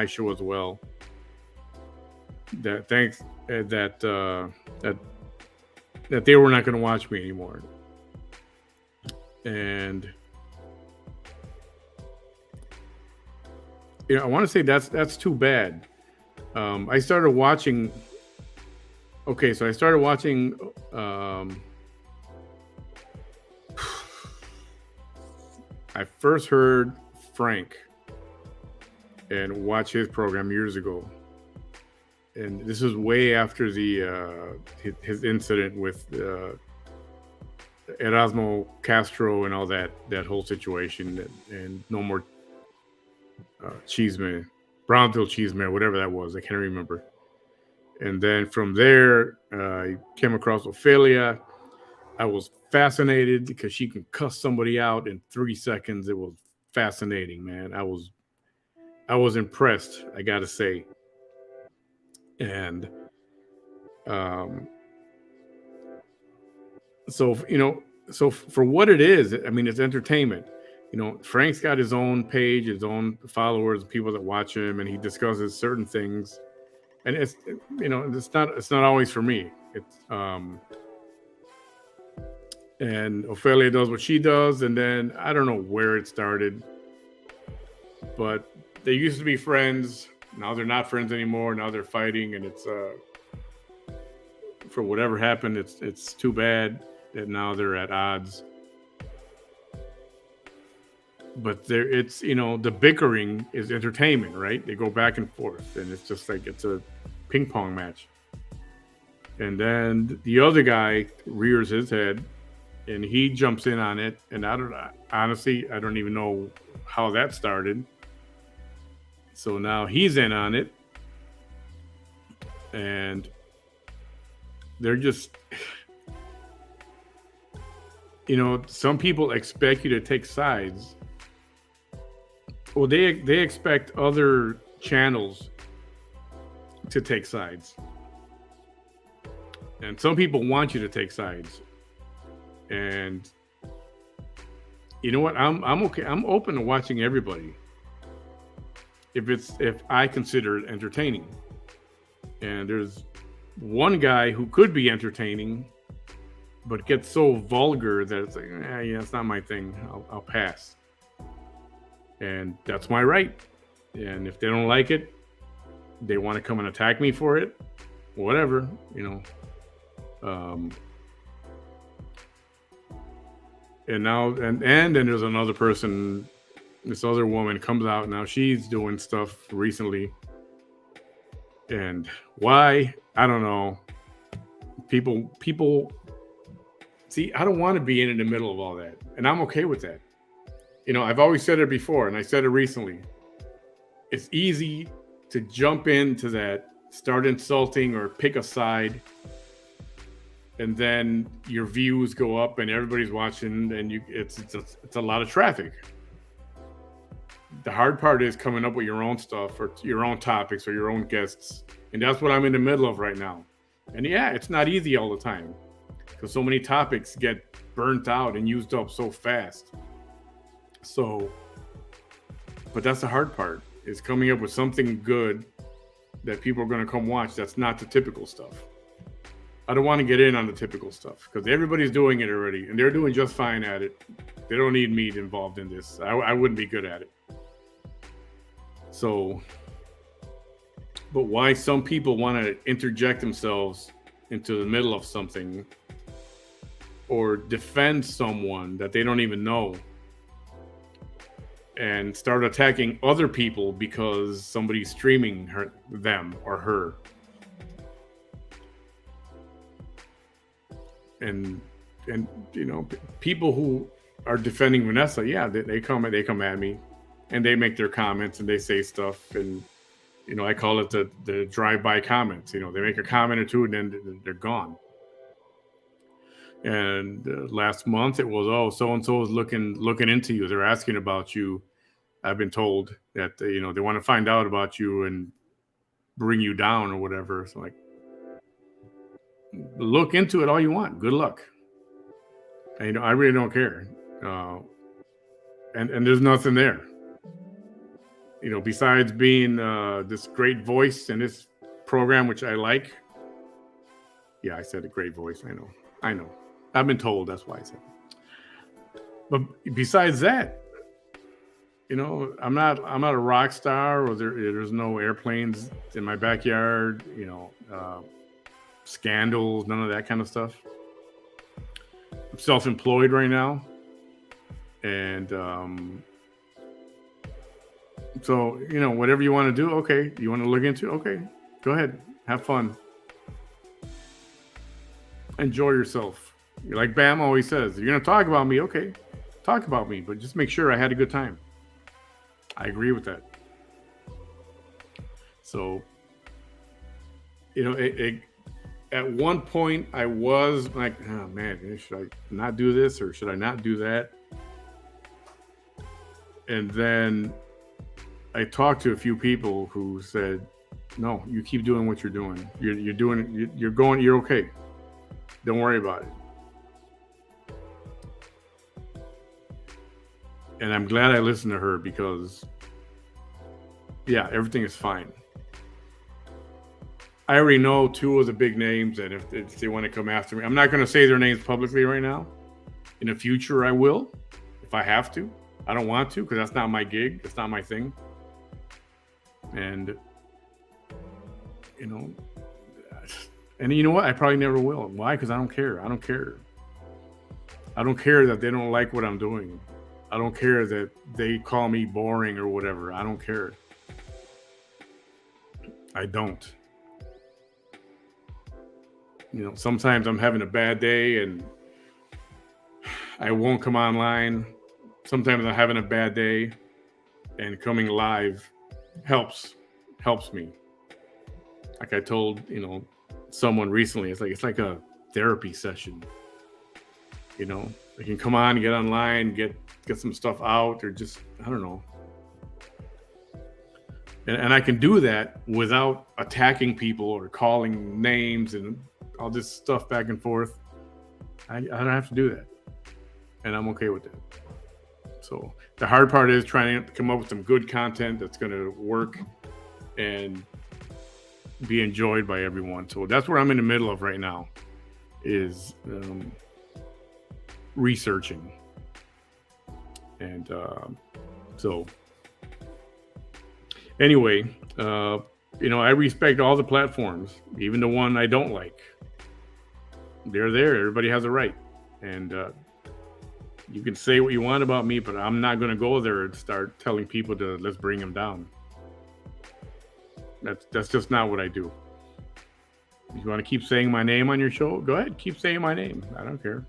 show as well, that they were not going to watch me anymore. And I want to say that's too bad. I started watching. Okay, so I started watching. I first heard Frank and watched his program years ago, and this was way after his incident with Erasmo Castro and all that whole situation, and no more Cheeseman, Brownfield Cheeseman, whatever that was. I can't remember. And then from there, I came across Ophelia. I was fascinated because she can cuss somebody out in 3 seconds. It was fascinating, man. I was impressed, I gotta say. And so for what it is, I mean, it's entertainment. Frank's got his own page, his own followers, people that watch him, and he discusses certain things. And it's not always for me. It's and Ophelia does what she does, and then I don't know where it started, but they used to be friends. Now they're not friends anymore. Now they're fighting, and it's for whatever happened, it's too bad that now they're at odds. But it's the bickering is entertainment, right? They go back and forth, and it's just like it's a ping pong match. And then the other guy rears his head, and he jumps in on it. And I don't even know how that started. So now he's in on it, and they're just some people expect you to take sides. Well, they expect other channels to take sides. And some people want you to take sides. And you know what? I'm okay. I'm open to watching everybody. If I consider it entertaining. And there's one guy who could be entertaining, but gets so vulgar that it's like, yeah, it's not my thing. I'll pass. And that's my right. And if they don't like it, they want to come and attack me for it, whatever, and now and then there's another person. This other woman comes out now. She's doing stuff recently, and why? I don't know. People. See, I don't want to be in the middle of all that, and I'm okay with that. I've always said it before, and I said it recently. It's easy to jump into that, start insulting or pick a side, and then your views go up and everybody's watching, and it's a lot of traffic. The hard part is coming up with your own stuff or your own topics or your own guests, and that's what I'm in the middle of right now. And yeah, it's not easy all the time because so many topics get burnt out and used up so fast. So, but that's the hard part, is coming up with something good that people are going to come watch. That's not the typical stuff. I don't want to get in on the typical stuff because everybody's doing it already and they're doing just fine at it. They don't need me involved in this. I wouldn't be good at it. So, but why some people want to interject themselves into the middle of something or defend someone that they don't even know and start attacking other people because somebody's streaming them or her. And people who are defending Vanessa, yeah, they come at me and they make their comments and they say stuff, and I call it the drive-by comments. They make a comment or two and then they're gone. And last month it was, so and so is looking into you. They're asking about you. I've been told that they want to find out about you and bring you down or whatever. So look into it all you want. Good luck. And, I really don't care. And there's nothing there. Besides being this great voice in this program, which I like. Yeah, I said a great voice. I know. I've been told, that's why I said it. But besides that, I'm not a rock star, or there's no airplanes in my backyard, scandals, none of that kind of stuff. I'm self-employed right now. And so, whatever you want to do, okay. You want to look into, okay, go ahead. Have fun. Enjoy yourself. Like Bam always says, you're going to talk about me, okay. Talk about me, but just make sure I had a good time. I agree with that. So, at one point I was like, oh man, should I not do this or should I not do that? And then I talked to a few people who said, no, you keep doing what you're doing. You're doing it. You're okay. Don't worry about it. And I'm glad I listened to her because, yeah, everything is fine. I already know two of the big names, and if they want to come after me, I'm not going to say their names publicly right now. In the future, I will, if I have to. I don't want to because that's not my gig. It's not my thing. And, and you know what? I probably never will. Why? Because I don't care. I don't care. I don't care that they don't like what I'm doing. I don't care that they call me boring or whatever. I don't care. I don't. Sometimes I'm having a bad day and I won't come online. Sometimes I'm having a bad day and coming live helps me. Like I told, someone recently, it's like a therapy session. I can come on, get online, get some stuff out, or just, I don't know. And I can do that without attacking people or calling names and all this stuff back and forth. I don't have to do that. And I'm okay with that. So the hard part is trying to come up with some good content that's going to work and be enjoyed by everyone. So that's where I'm in the middle of right now, is researching. And so anyway, I respect all the platforms, even the one I don't like. They're there. Everybody has a right. And you can say what you want about me, but I'm not going to go there and start telling people to let's bring them down. That's just not what I do. If you want to keep saying my name on your show, go ahead, keep saying my name. I don't care.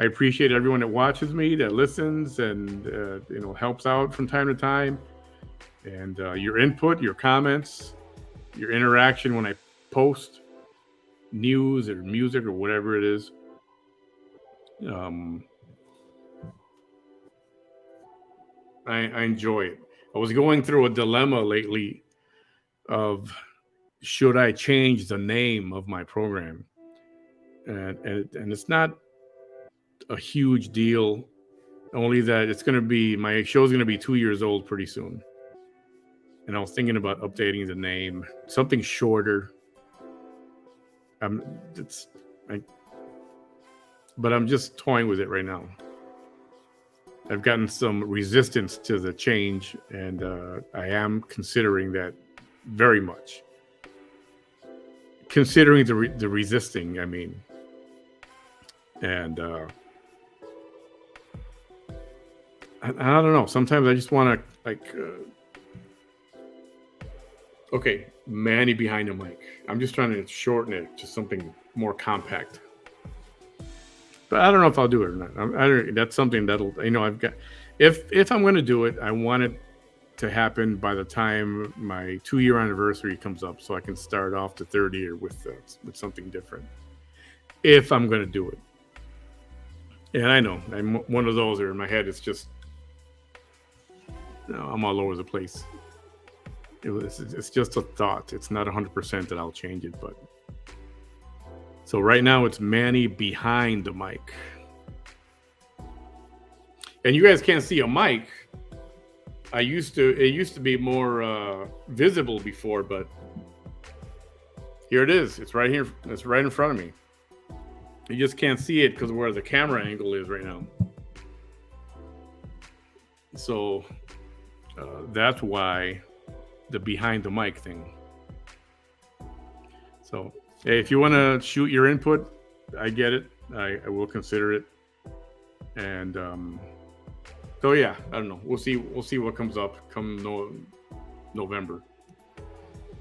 I appreciate everyone that watches me, that listens, and helps out from time to time. And your input, your comments, your interaction when I post news or music or whatever it is. I enjoy it. I was going through a dilemma lately of should I change the name of my program, and it's not a huge deal, only that it's going to be, my show's going to be 2 years old pretty soon, and I was thinking about updating the name, something shorter. But I'm just toying with it right now. I've gotten some resistance to the change, and I am considering that very much. Considering the resisting, I mean. And I don't know. Sometimes I just want to, okay, Manny behind the mic. I'm just trying to shorten it to something more compact. But I don't know if I'll do it or not. That's something that'll, I've got, if I'm going to do it, I want it to happen by the time my 2-year anniversary comes up, so I can start off the third year with something different. If I'm going to do it. And I know, I'm one of those, or in my head, it's just, I'm all over the place. It's just a thought. It's not 100% that I'll change it, but. So right now it's Manny behind the mic. And you guys can't see a mic. It used to be more visible before, but here it is. It's right here. It's right in front of me. You just can't see it because of where the camera angle is right now. So that's why the behind the mic thing. So hey, if you want to shoot your input, I get it. I will consider it. And so yeah, I don't know. We'll see what comes up come November.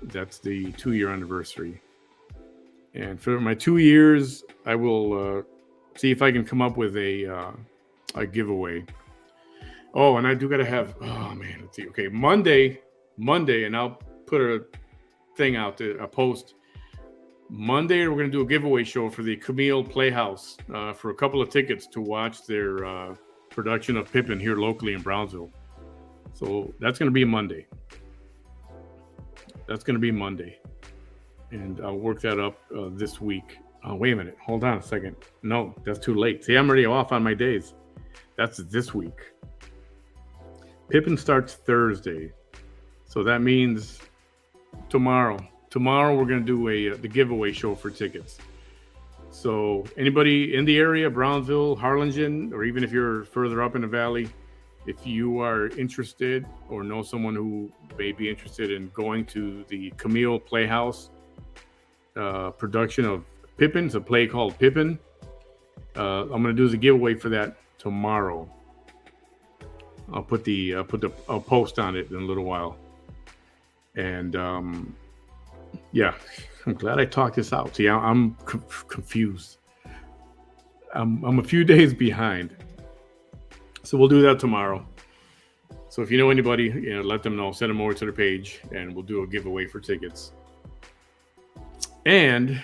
That's the 2-year anniversary. And for my 2 years, I will see if I can come up with a giveaway. Oh, and I do gotta have. Oh man, let's see. Okay, Monday, and I'll put a thing out there, a post. Monday, we're going to do a giveaway show for the Camille Playhouse for a couple of tickets to watch their production of Pippin here locally in Brownsville. So that's going to be Monday. And I'll work that up this week. Oh, wait a minute. Hold on a second. No, that's too late. See, I'm already off on my days. That's this week. Pippin starts Thursday. So that means tomorrow. Tomorrow we're going to do the giveaway show for tickets. So anybody in the area, Brownsville, Harlingen, or even if you're further up in the valley, if you are interested or know someone who may be interested in going to the Camille Playhouse production of Pippin, it's a play called Pippin. I'm going to do the giveaway for that tomorrow. I'll put I'll post on it in a little while. And yeah, I'm glad I talked this out. See, I'm confused. I'm a few days behind. So we'll do that tomorrow. So if you know anybody, let them know. Send them over to their page, and we'll do a giveaway for tickets. And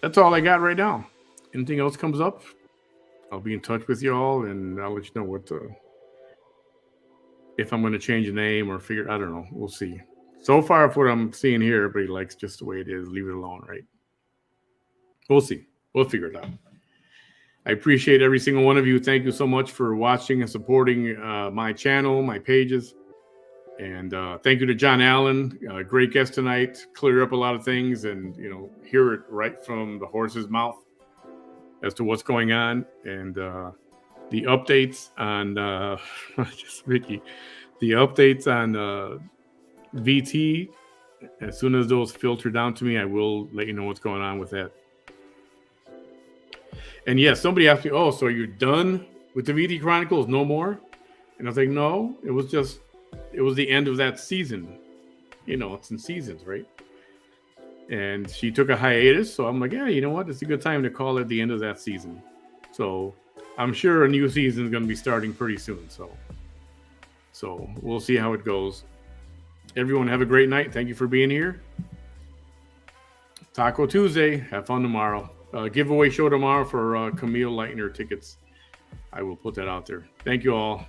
that's all I got right now. anything else comes up, I'll be in touch with y'all, and I'll let you know if I'm going to change the name or figure. I don't know. We'll see. So far, what I'm seeing here, everybody likes just the way it is. Leave it alone, right? We'll see. We'll figure it out. I appreciate every single one of you. Thank you so much for watching and supporting my channel, my pages. And thank you to John Allen, great guest tonight. Clear up a lot of things and, hear it right from the horse's mouth as to what's going on. And the updates on, just Ricky, the updates on VT, as soon as those filter down to me, I will let you know what's going on with that. And yes, somebody asked me, oh, so you're done with the VT Chronicles? No more? And I was like, no, it was the end of that season. It's in seasons, right? And she took a hiatus. So I'm like, yeah, you know what? It's a good time to call it the end of that season. So I'm sure a new season is going to be starting pretty soon. So we'll see how it goes. Everyone have a great night. Thank you for being here. Taco Tuesday. Have fun tomorrow. Giveaway show tomorrow for Camille Leitner tickets. I will put that out there. Thank you all.